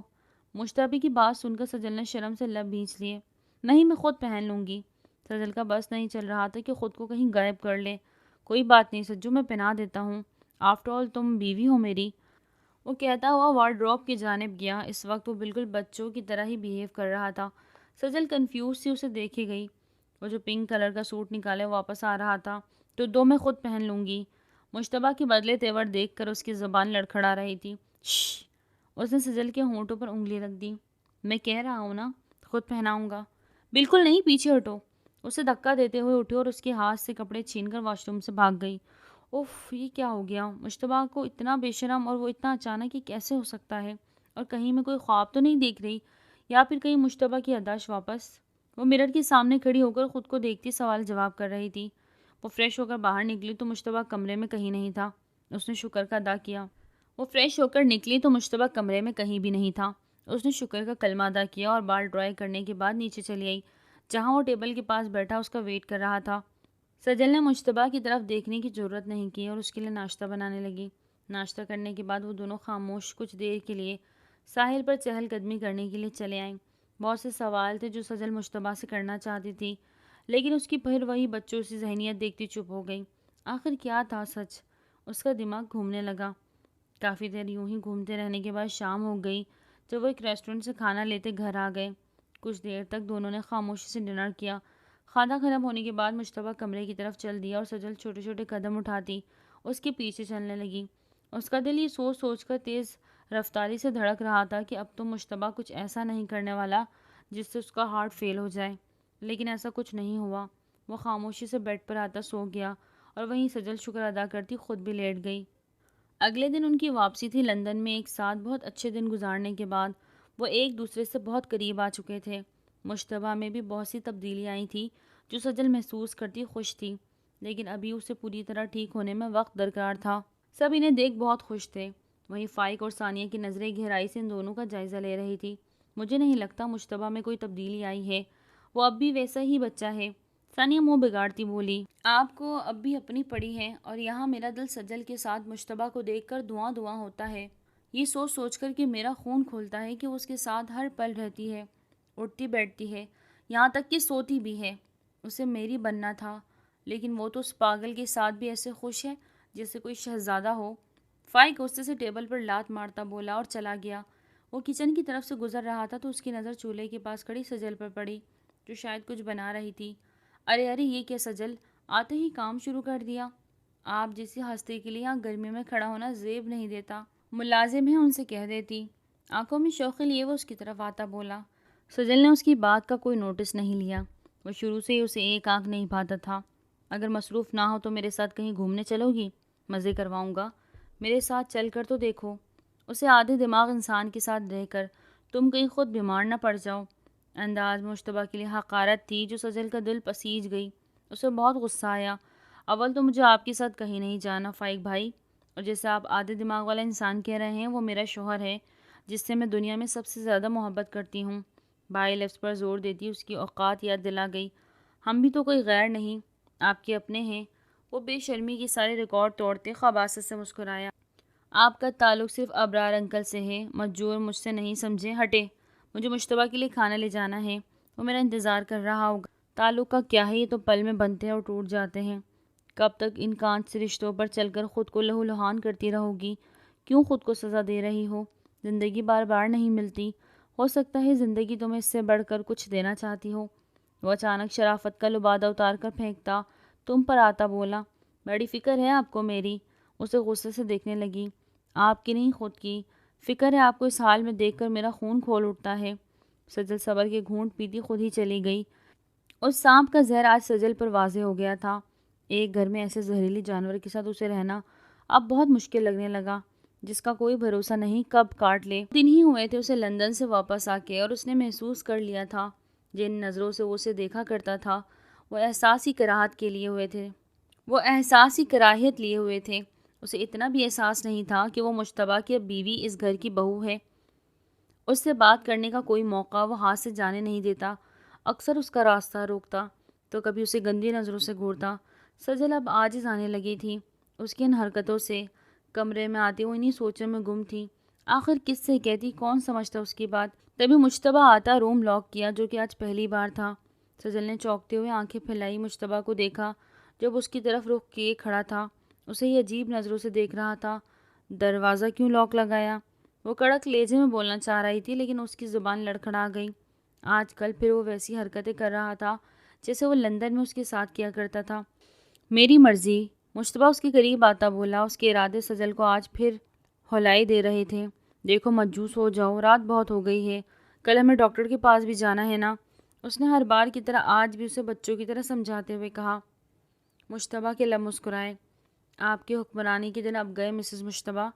مشتبہ کی بات سن کر سجل نے شرم سے لب بھینچ لیے۔ نہیں، میں خود پہن لوں گی۔ سجل کا بس نہیں چل رہا تھا کہ خود کو کہیں غائب کر لے۔ کوئی بات نہیں سجو، میں پہنا دیتا ہوں، آفٹر آل تم بیوی ہو میری۔ وہ کہتا ہوا وارڈروب کی جانب گیا۔ اس وقت وہ بالکل بچوں کی طرح ہی بیہیو کر رہا تھا۔ سجل کنفیوز سی اسے دیکھے گئی۔ وہ جو پنک کلر کا سوٹ نکالے واپس آ رہا تھا۔ تو دو، میں خود پہن لوں گی۔ مشتبہ کے بدلے تیور دیکھ کر اس کی زبان لڑکھڑا رہی تھی۔ شش! اس نے سجل کے ہونٹوں پر انگلی رکھ دی۔ میں کہہ رہا ہوں نا، خود پہناؤں گا۔ بالکل نہیں، پیچھے ہٹو۔ اسے دھکا دیتے ہوئے اٹھی اور اس کے ہاتھ سے کپڑے چھین کر واش روم سے بھاگ گئی۔ اوف، یہ کیا ہو گیا؟ مشتبہ کو اتنا بے شرم اور وہ اتنا اچانک، یہ کیسے ہو سکتا ہے؟ اور کہیں میں کوئی خواب تو نہیں دیکھ رہی، یا پھر کہیں مشتبہ کی یادداشت واپس؟ وہ مرر کے سامنے کھڑی ہو کر خود کو دیکھتی سوال جواب کر رہی تھی۔ وہ فریش ہو کر باہر نکلی تو مشتبہ کمرے میں کہیں نہیں تھا۔ اس نے شکر کا ادا کیا۔ وہ فریش ہو کر نکلی تو مشتبہ کمرے میں کہیں بھی نہیں تھا۔ اس نے شکر کا کلمہ ادا کیا اور بال ڈرائی کرنے کے بعد نیچے چلی آئی، جہاں وہ ٹیبل کے پاس بیٹھا اس کا ویٹ کر رہا تھا۔ سجل نے مشتبہ کی طرف دیکھنے کی ضرورت نہیں کی اور اس کے لیے ناشتہ بنانے لگی۔ ناشتہ کرنے کے بعد وہ دونوں خاموش کچھ دیر کے لیے ساحل پر چہل قدمی کرنے کے لیے چلے آئیں۔ بہت سے سوال تھے جو سجل مشتبہ سے کرنا چاہتی تھی، لیکن اس کی پھر وہی بچوں سی ذہنیت دیکھتی چپ ہو گئی۔ آخر کیا تھا سچ؟ اس کا دماغ گھومنے لگا۔ کافی دیر یوں ہی گھومتے رہنے کے بعد شام ہو گئی جب وہ ایک ریسٹورنٹ سے کھانا لیتے گھر آ گئے۔ کچھ دیر تک دونوں نے خاموشی سے ڈنر کیا۔ کھانا ختم ہونے کے بعد مشتبہ کمرے کی طرف چل دیا اور سجل چھوٹے چھوٹے قدم اٹھاتی اس کے پیچھے چلنے لگی۔ اس کا دل یہ سوچ سوچ کر تیز رفتاری سے دھڑک رہا تھا کہ اب تو مشتبہ کچھ ایسا نہیں کرنے والا جس سے اس کا ہارٹ فیل ہو جائے، لیکن ایسا کچھ نہیں ہوا۔ وہ خاموشی سے بیڈ پر آتا سو گیا اور وہیں سجل شکر ادا کرتی خود بھی لیٹ گئی۔ اگلے دن ان کی واپسی تھی۔ لندن میں ایک ساتھ بہت اچھے دن گزارنے کے بعد وہ ایک دوسرے سے بہت قریب آ چکے تھے۔ مشتبہ میں بھی بہت سی تبدیلیاں آئی تھیں جو سجل محسوس کرتی خوش تھی، لیکن ابھی اسے پوری طرح ٹھیک ہونے میں وقت درکار تھا۔ سب انہیں دیکھ بہت خوش تھے۔ وہیں فائق اور ثانیہ کی نظریں گہرائی سے ان دونوں کا جائزہ لے رہی تھی۔ مجھے نہیں لگتا مشتبہ میں کوئی تبدیلی آئی ہے، وہ اب بھی ویسا ہی بچہ ہے، ثانیہ منہ بگاڑتی بولی۔ آپ کو اب بھی اپنی پڑی ہے، اور یہاں میرا دل سجل کے ساتھ مشتبہ کو دیکھ کر دھواں دھواں ہوتا ہے۔ یہ سوچ سوچ کر کہ میرا خون کھولتا ہے کہ وہ اس کے ساتھ ہر پل رہتی ہے، اٹھتی بیٹھتی ہے، یہاں تک کہ سوتی بھی ہے۔ اسے میری بننا تھا، لیکن وہ تو اس پاگل کے ساتھ بھی ایسے خوش ہے جیسے کوئی شہزادہ ہو۔ فائق غصے سے ٹیبل پر لات مارتا بولا اور چلا گیا۔ وہ کچن کی طرف سے گزر رہا تھا تو اس کی نظر چولہے کے پاس کھڑی سجل پر پڑی، جو شاید کچھ بنا رہی تھی۔ ارے ارے، یہ کیا سجل، آتے ہی کام شروع کر دیا؟ آپ جیسی ہستی کے لیے یہاں گرمی میں کھڑا ہونا زیب نہیں دیتا، ملازم ہے ان سے کہہ دیتی۔ آنکھوں میں شوخی لیے وہ اس کی طرف آتا بولا۔ سجل نے اس کی بات کا کوئی نوٹس نہیں لیا۔ وہ شروع سے ہی اسے ایک آنکھ نہیں بھاتا تھا۔ اگر مصروف نہ ہو تو میرے ساتھ کہیں گھومنے چلو گی؟ مزے کرواؤں گا، میرے ساتھ چل کر تو دیکھو۔ اسے آدھے دماغ انسان کے ساتھ رہ کر تم کہیں خود بیمار نہ پڑ جاؤ۔ انداز مشتبہ کے لیے حقارت تھی جو سجل کا دل پسیج گئی۔ اسے بہت غصہ آیا۔ اول تو مجھے آپ کے ساتھ کہیں نہیں جانا فائق بھائی، اور جیسے آپ آدھے دماغ والا انسان کہہ رہے ہیں، وہ میرا شوہر ہے جس سے میں دنیا میں سب سے زیادہ محبت کرتی ہوں۔ بھائی لفظ پر زور دیتی اس کی اوقات یاد دلا گئی۔ ہم بھی تو کوئی غیر نہیں، آپ کے اپنے ہیں۔ وہ بے شرمی کی سارے ریکارڈ توڑتے خباثت سے مسکرایا۔ آپ کا تعلق صرف ابرار انکل سے ہے، مجور مجھ سے نہیں، سمجھے؟ ہٹے، مجھے مشتبہ کے لیے کھانا لے جانا ہے، وہ میرا انتظار کر رہا ہوگا۔ تعلق کا کیا ہے، یہ تو پل میں بنتے ہیں اور ٹوٹ جاتے ہیں۔ کب تک ان کانچ سے رشتوں پر چل کر خود کو لہو لہان کرتی رہو گی؟ کیوں خود کو سزا دے رہی ہو؟ زندگی بار بار نہیں ملتی، ہو سکتا ہے زندگی تمہیں اس سے بڑھ کر کچھ دینا چاہتی ہو۔ وہ اچانک شرافت کا لبادہ اتار کر پھینکتا تم پر آتا بولا، بڑی فکر ہے آپ کو میری؟ اسے غصے سے دیکھنے لگی۔ آپ کی نہیں، خود کی فکر ہے آپ کو، اس حال میں دیکھ کر میرا خون کھول اٹھتا ہے۔ سجل صبر کے گھونٹ پیتی خود ہی چلی گئی۔ اس سانپ کا زہر آج سجل پر واضح ہو گیا تھا۔ ایک گھر میں ایسے زہریلی جانور کے ساتھ اسے رہنا اب بہت مشکل لگنے لگا، جس کا کوئی بھروسہ نہیں کب کاٹ لے۔ دن ہی ہوئے تھے اسے لندن سے واپس آ کے، اور اس نے محسوس کر لیا تھا جن نظروں سے وہ اسے دیکھا کرتا تھا وہ احساسی کراہت لیے ہوئے تھے۔ اسے اتنا بھی احساس نہیں تھا کہ وہ مجتبیٰ کی اب بیوی اس گھر کی بہو ہے۔ اس سے بات کرنے کا کوئی موقع وہ ہاتھ سے جانے نہیں دیتا، اکثر اس کا راستہ روکتا تو کبھی اسے گندی نظروں سے گھورتا۔ سجل اب عاجز آنے لگی تھی اس کی ان حرکتوں سے۔ کمرے میں آتے وہ انہی سوچوں میں گم تھی، آخر کس سے کہتی، کون سمجھتا اس کی بات۔ تبھی مجتبیٰ آتا روم لاک کیا، جو کہ آج پہلی بار تھا۔ سجل نے چونکتے ہوئے آنکھیں پھیلائی، مجتبیٰ کو دیکھا جب اس کی طرف رخ کیے کھڑا تھا، اسے یہ عجیب نظروں سے دیکھ رہا تھا۔ دروازہ کیوں لاک لگایا؟ وہ کڑک لہجے میں بولنا چاہ رہی تھی، لیکن اس کی زبان لڑکھڑا گئی۔ آج کل پھر وہ ویسی حرکتیں کر رہا تھا جیسے وہ لندن میں اس کے ساتھ کیا کرتا تھا۔ میری مرضی، مجتبیٰ اس کے قریب آتا بولا۔ اس کے ارادے سجل کو آج پھر ہلائی دے رہے تھے۔ دیکھو مجوس ہو جاؤ، رات بہت ہو گئی ہے، کل ہمیں ڈاکٹر کے پاس بھی جانا ہے نا، اس نے ہر بار کی طرح آج بھی اسے بچوں کی طرح سمجھاتے ہوئے کہا۔ مجتبیٰ کے لب مسکرائے۔ آپ کے حکمرانی کے دن اب گئے مسز مجتبیٰ،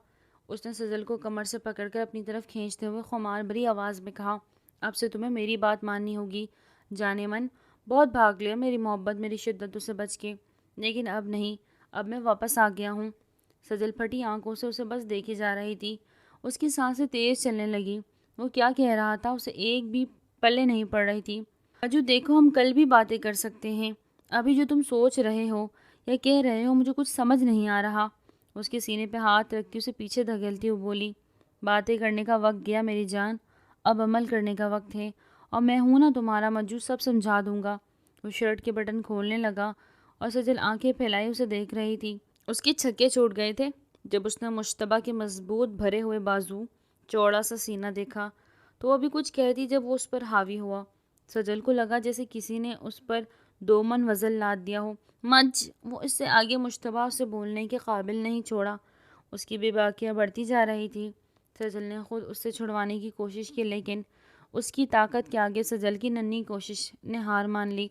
اس نے سجل کو کمر سے پکڑ کر اپنی طرف کھینچتے ہوئے خمار بھری آواز میں کہا۔ اب سے تمہیں میری بات ماننی ہوگی جانے من، بہت بھاگ لیا میری محبت میری شدتوں سے بچ کے، لیکن اب نہیں، اب میں واپس آ گیا ہوں۔ سجل پھٹی آنکھوں سے اسے بس دیکھی جا رہی تھی، اس کی سانسیں تیز چلنے لگی۔ وہ کیا کہہ رہا تھا اسے ایک بھی پلے نہیں پڑ رہی تھی۔ اجو دیکھو، ہم کل بھی باتیں کر سکتے ہیں، ابھی جو تم سوچ رہے ہو یا کہہ رہے ہو مجھے کچھ سمجھ نہیں آ رہا۔ اس کے سینے پہ ہاتھ رکھتی اسے پیچھے دھکیلتی ہوئی بولی۔ باتیں کرنے کا وقت گیا میری جان، اب عمل کرنے کا وقت ہے، اور میں ہوں نا تمہارا مجو، سب سمجھا دوں گا۔ وہ شرٹ کے بٹن کھولنے لگا اور سجل آنکھیں پھیلائے اسے دیکھ رہی تھی۔ اس کے چھکے چھوٹ گئے تھے جب اس نے مجتبیٰ کے مضبوط بھرے ہوئے بازو، چوڑا سا سینہ دیکھا، تو وہ ابھی کچھ کہتی جب وہ اس پر حاوی ہوا۔ سجل کو لگا جیسے کسی نے اس پر 2 من وزن لاد دیا ہو۔ وہ اس سے آگے مجتبیٰ اسے بولنے کے قابل نہیں چھوڑا۔ اس کی بے باکیاں بڑھتی جا رہی تھی۔ سجل نے خود اس سے چھڑوانے کی کوشش کی، لیکن اس کی طاقت کے آگے سجل کی ننھی کوشش نے ہار مان لی۔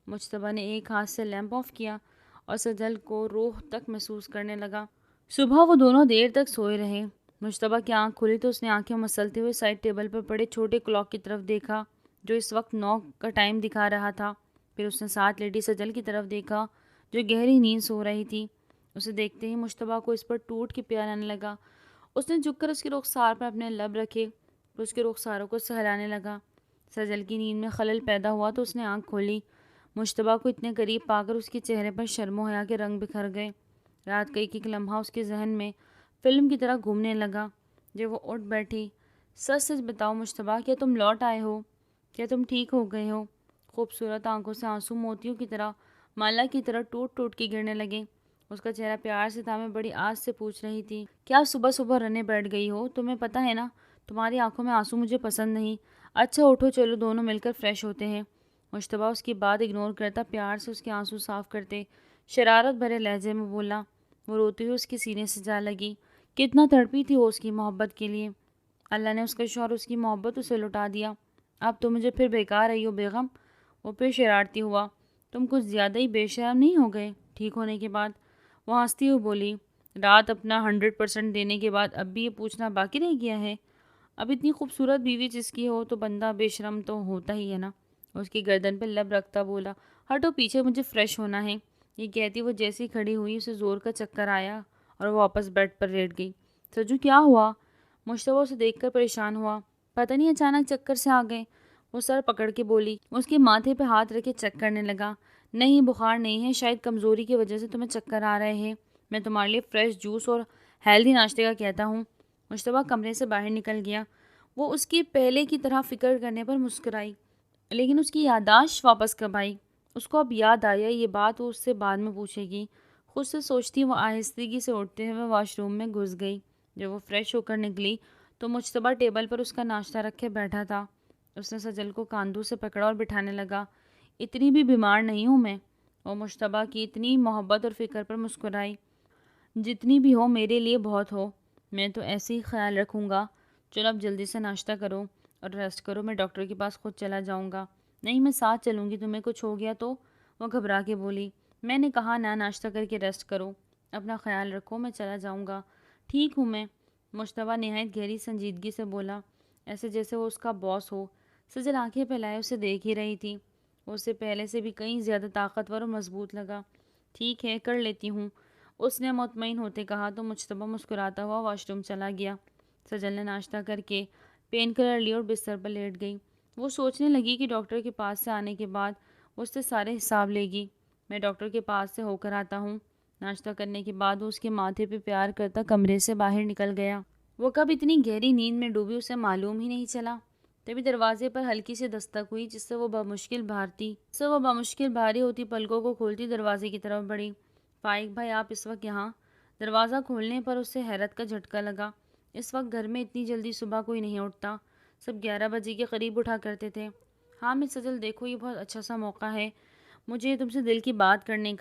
مجتبیٰ نے ایک ہاتھ سے لیمپ آف کیا اور سجل کو روح تک محسوس کرنے لگا۔ صبح وہ دونوں دیر تک سوئے رہے۔ مجتبیٰ کی آنکھ کھلی تو اس نے آنکھیں مسلتے ہوئے سائڈ ٹیبل پر پڑے چھوٹے کلاک کی طرف دیکھا، جو اس وقت 9 کا ٹائم دکھا رہا تھا۔ پھر اس نے ساتھ لیٹی سجل کی طرف دیکھا جو گہری نیند سو رہی تھی۔ اسے دیکھتے ہی مجتبیٰ کو اس پر ٹوٹ کے پیار آنے لگا۔ اس نے جھک کر اس کے رخسار پر اپنے لب رکھے، پھر اس کے رخساروں کو سہلانے لگا۔ سجل کی نیند میں خلل پیدا ہوا تو اس نے آنکھ کھولی۔ مجتبیٰ کو اتنے قریب پا کر اس کے چہرے پر شرم و حیا کے رنگ بکھر گئے۔ رات کا ایک ایک لمحہ اس کے ذہن میں فلم کی طرح گھومنے لگا۔ جب وہ اٹھ بیٹھی، سچ سچ بتاؤ مجتبیٰ، کیا تم لوٹ آئے ہو؟ کیا تم ٹھیک ہو گئے ہو؟ خوبصورت آنکھوں سے آنسو موتیوں کی طرح مالا کی طرح ٹوٹ ٹوٹ کے گرنے لگے۔ اس کا چہرہ پیار سے تھا۔ میں بڑی آس سے پوچھ رہی تھی، کیا صبح صبح رنے بیٹھ گئی ہو؟ تمہیں پتہ ہے نا تمہاری آنکھوں میں آنسو مجھے پسند نہیں۔ اچھا اٹھو، چلو دونوں مل کر فریش ہوتے ہیں۔ مجتبیٰ اس کی بات اگنور کرتا پیار سے اس کے آنسو صاف کرتے شرارت بھرے لہجے میں بولا۔ وہ روتی ہوئی اس کے سینے سے جا لگی۔ کتنا تڑپی تھی وہ اس کی محبت کے لیے، اللہ نے اس کا شوہر اس کی محبت اسے لٹا دیا۔ اب تو مجھے پھر بیکار رہی ہو بیگم۔ وہ پھر شرارتی ہوا۔ تم کچھ زیادہ ہی بے شرم نہیں ہو گئے ٹھیک ہونے کے بعد؟ وہ ہنستی ہوئی بولی۔ رات اپنا 100% دینے کے بعد اب بھی یہ پوچھنا باقی رہ گیا ہے؟ اب اتنی خوبصورت بیوی جس کی ہو تو بندہ بے شرم تو ہوتا ہی ہے نا۔ اس کی گردن پہ لب رکھتا بولا، ہٹو پیچھے، مجھے فریش ہونا ہے۔ یہ کہتی وہ جیسی کھڑی ہوئی اسے زور کا چکر آیا اور وہ واپس بیڈ پر لیٹ گئی۔ سجو کیا ہوا؟ مجتبیٰ اسے دیکھ کر پریشان ہوا۔ پتہ نہیں اچانک چکر سے آ گئے، وہ سر پکڑ کے بولی۔ اس کے ماتھے پہ ہاتھ رکھے چیک کرنے لگا۔ نہیں بخار نہیں ہے، شاید کمزوری کی وجہ سے تمہیں چکر آ رہے ہیں۔ میں تمہارے لیے فریش جوس اور ہیلدی ناشتے کا کہتا ہوں۔ مجتبیٰ کمرے سے باہر نکل گیا۔ وہ اس کی پہلے کی طرح فکر کرنے پر مسکرائی، لیکن اس کی یادداشت واپس کب آئی؟ اس کو اب یاد آیا یہ بات وہ اس سے بعد میں پوچھے گی۔ خود سے سوچتی وہ آہستگی سے اٹھتے ہوئے واش روم میں گھس گئی۔ جب وہ فریش ہو کر نکلی تو مجتبیٰ ٹیبل پر اس کا ناشتہ رکھے بیٹھا تھا۔ اس نے سجل کو کاندھوں سے پکڑا اور بٹھانے لگا۔ اتنی بھی بیمار نہیں ہوں میں۔ وہ مجتبیٰ کی اتنی محبت اور فکر پر مسکرائی۔ جتنی بھی ہو میرے لیے بہت ہو، میں تو ایسے ہی خیال رکھوں گا۔ چلو اب جلدی سے ناشتہ کرو اور ریسٹ کرو، میں ڈاکٹر کے پاس خود چلا جاؤں گا۔ نہیں میں ساتھ چلوں گی، تمہیں کچھ ہو گیا تو؟ وہ گھبرا کے بولی۔ میں نے کہا نا ناشتہ کر کے ریسٹ کرو، اپنا خیال رکھو، میں چلا جاؤں گا۔ ٹھیک ہوں میں، مجتبیٰ نہایت گہری سنجیدگی سے بولا، ایسے جیسے وہ اس کا باس ہو۔ سجل آنکھیں پھیلائے اسے دیکھ ہی رہی تھی۔ وہ اسے پہلے سے بھی کہیں زیادہ طاقتور اور مضبوط لگا۔ ٹھیک ہے، کر لیتی ہوں۔ اس نے مطمئن ہوتے کہا تو مجتبیٰ مسکراتا ہوا واش روم چلا گیا۔ سجل نے ناشتہ کر کے پین کلر لی اور بستر پر لیٹ گئی۔ وہ سوچنے لگی کہ ڈاکٹر کے پاس سے آنے کے بعد وہ اس سے سارے حساب لے گی۔ میں ڈاکٹر کے پاس سے ہو کر آتا ہوں۔ ناشتہ کرنے کے بعد وہ اس کے ماتھے پہ پیار کرتا کمرے سے باہر نکل گیا۔ وہ کب اتنی گہری نیند میں ڈوبی اسے معلوم ہی نہیں چلا۔ تبھی دروازے پر ہلکی سی دستک ہوئی جس سے وہ بمشکل بھاری ہوتی پلکوں کو کھولتی دروازے کی طرف بڑھی۔ فائق بھائی آپ اس وقت یہاں؟ دروازہ کھولنے پر اسے حیرت کا جھٹکا لگا۔ اس وقت گھر میں اتنی جلدی صبح کوئی نہیں اٹھتا، سب 11 بجے کے قریب اٹھا کرتے تھے۔ ہاں میں سجل، دیکھو یہ بہت اچھا سا موقع ہے مجھے تم سے دل کی بات کرنے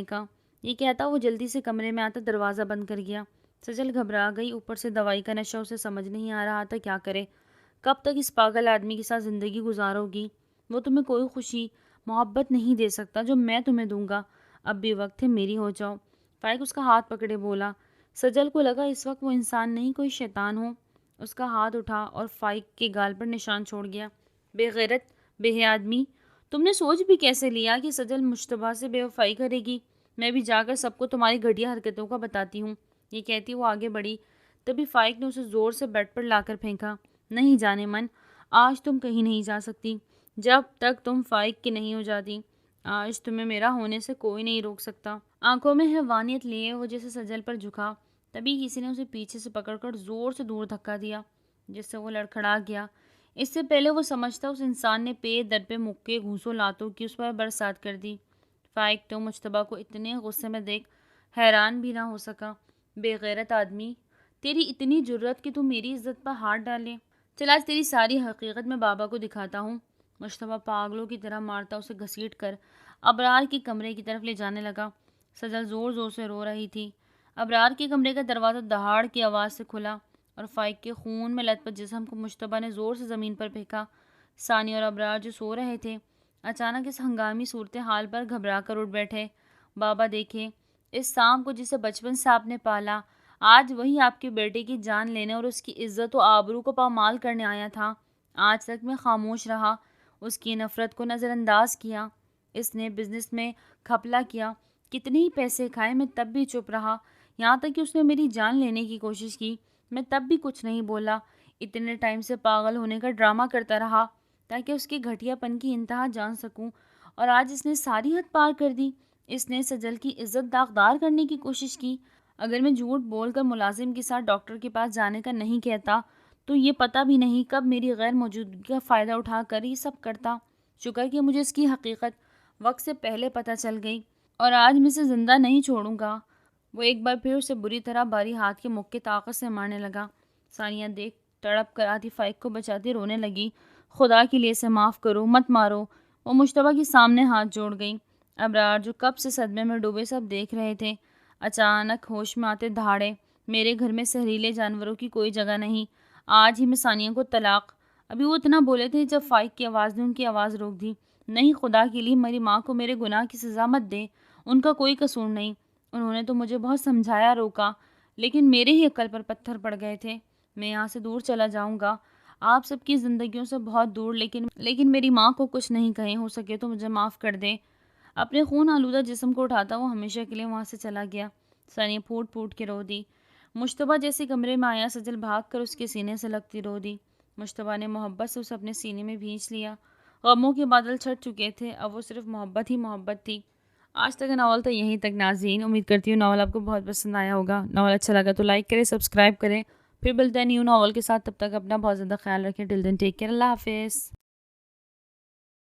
کا۔ یہ کہتا وہ جلدی سے کمرے میں آتا دروازہ بند کر گیا۔ سجل گھبرا گئی، اوپر سے دوائی کا نشہ، اسے سمجھ نہیں آ رہا تھا کیا کرے۔ کب تک اس پاگل آدمی کے ساتھ زندگی گزارو گی؟ وہ تمہیں کوئی خوشی محبت نہیں دے سکتا جو میں تمہیں دوں گا۔ اب بھی وقت ہے میری ہو جاؤ۔ فائق اس کا ہاتھ پکڑے بولا۔ سجل کو لگا اس وقت وہ انسان نہیں کوئی شیطان ہو۔ اس کا ہاتھ اٹھا اور فائق کے گال پر نشان چھوڑ گیا۔ بے غیرت، بے حیا آدمی، تم نے سوچ بھی کیسے لیا کہ سجل مجتبیٰ سے بے وفائی کرے گی؟ میں بھی جا کر سب کو تمہاری گھٹیا حرکتوں کا بتاتی ہوں۔ یہ کہتی وہ آگے بڑھی، تبھی فائق نے اسے زور سے بیڈ پر لا کر پھینکا۔ نہیں جانے من، آج تم کہیں نہیں جا سکتی جب تک تم فائق کی نہیں ہو جاتی۔ آج تمہیں میرا ہونے سے کوئی نہیں روک سکتا۔ آنکھوں میں حیوانیت لیے وہ جیسے سجل پر جھکا، تبھی کسی نے اسے پیچھے سے پکڑ کر زور سے دور دھکا دیا جس سے وہ لڑکھڑا گیا۔ اس سے پہلے وہ سمجھتا اس انسان نے پے در پہ مکے گھوسوں لاتوں کی اس پر برسات کر دی۔ فائق تو مجتبیٰ کو اتنے غصے میں دیکھ حیران بھی نہ ہو سکا۔ بے غیرت آدمی، تیری اتنی جرأت کہ تو میری عزت پر ہاتھ ڈالے؟ چل آج تیری ساری حقیقت میں بابا کو دکھاتا ہوں۔ مجتبیٰ پاگلوں کی طرح مارتا اسے گھسیٹ کر ابرار کے کمرے کی طرف لے جانے لگا۔ سجل زور زور سے رو رہی تھی۔ ابرار کے کمرے کا دروازہ دہاڑ کی آواز سے کھلا اور فائق کے خون میں لت پت جسم کو مجتبیٰ نے زور سے زمین پر پھینکا۔ ثانی اور ابرار جو سو رہے تھے اچانک اس ہنگامی صورتحال پر گھبرا کر اٹھ بیٹھے۔ بابا دیکھیں، اس سانپ کو جسے بچپن سے آپ نے پالا، آج وہی آپ کے بیٹے کی جان لینے اور اس کی عزت و آبرو کو پامال کرنے آیا تھا۔ آج تک میں خاموش رہا، اس کی نفرت کو نظر انداز کیا، اس نے بزنس میں گھپلا کیا، کتنے ہی پیسے کھائے، میں تب بھی چپ رہا، یہاں تک کہ اس نے میری جان لینے کی کوشش کی، میں تب بھی کچھ نہیں بولا۔ اتنے ٹائم سے پاگل ہونے کا ڈرامہ کرتا رہا تاکہ اس کے گھٹیا پن کی انتہا جان سکوں، اور آج اس نے ساری حد پار کر دی۔ اس نے سجل کی عزت داغدار کرنے کی کوشش کی۔ اگر میں جھوٹ بول کر ملازم کے ساتھ ڈاکٹر کے پاس جانے کا نہیں کہتا تو یہ پتہ بھی نہیں کب میری غیر موجودگی کا فائدہ اٹھا کر یہ سب کرتا۔ شکر کہ مجھے اس کی حقیقت وقت سے پہلے پتہ چل گئی، اور آج میں اسے زندہ نہیں چھوڑوں گا۔ وہ ایک بار پھر اسے بری طرح باری ہاتھ کے مکے طاقت سے مارنے لگا۔ ثانیہ دیکھ تڑپ کر آتی فائق کو بچاتے رونے لگی۔ خدا کے لیے اسے معاف کرو، مت مارو۔ وہ مجتبیٰ کے سامنے ہاتھ جوڑ گئی۔ ابرار جو کب سے صدمے میں ڈوبے سب دیکھ رہے تھے، اچانک ہوش میں آتے دہاڑے، میرے گھر میں زہریلے جانوروں کی کوئی جگہ نہیں، آج ہی میں ثانیہ کو طلاق۔ ابھی وہ اتنا بولے تھے جب فائق کی آواز نے ان کی آواز روک دی۔ نہیں، خدا کے لیے میری ماں کو میرے گناہ کی سزا مت دے، ان کا کوئی قصور نہیں، انہوں نے تو مجھے بہت سمجھایا، روکا، لیکن میرے ہی عقل پر پتھر پڑ گئے تھے۔ میں یہاں سے دور چلا جاؤں گا، آپ سب کی زندگیوں سے بہت دور، لیکن میری ماں کو کچھ نہیں کہیں، ہو سکے تو مجھے معاف کر دے۔ اپنے خون آلودہ جسم کو اٹھاتا وہ ہمیشہ کے لیے وہاں سے چلا گیا۔ ثانیہ پھوٹ پھوٹ کے رو دی۔ مجتبیٰ جیسے کمرے میں آیا، سجل بھاگ کر اس کے سینے سے لگتی رو دی۔ مجتبیٰ نے محبت سے اسے اپنے سینے میں بھینچ لیا۔ غموں کے بادل چھٹ چکے تھے، اب وہ صرف محبت ہی محبت تھی۔ آج تک کا ناول تو یہیں تک ناظرین، امید کرتی ہوں ناول آپ کو بہت پسند آیا ہوگا۔ ناول اچھا لگا تو لائک کریں، سبسکرائب کریں، پھر ملتے ہیں نیو ناول کے ساتھ، تب تک اپنا بہت زیادہ خیال رکھیں۔ ٹل دین ٹیک کیئر، اللہ حافظ۔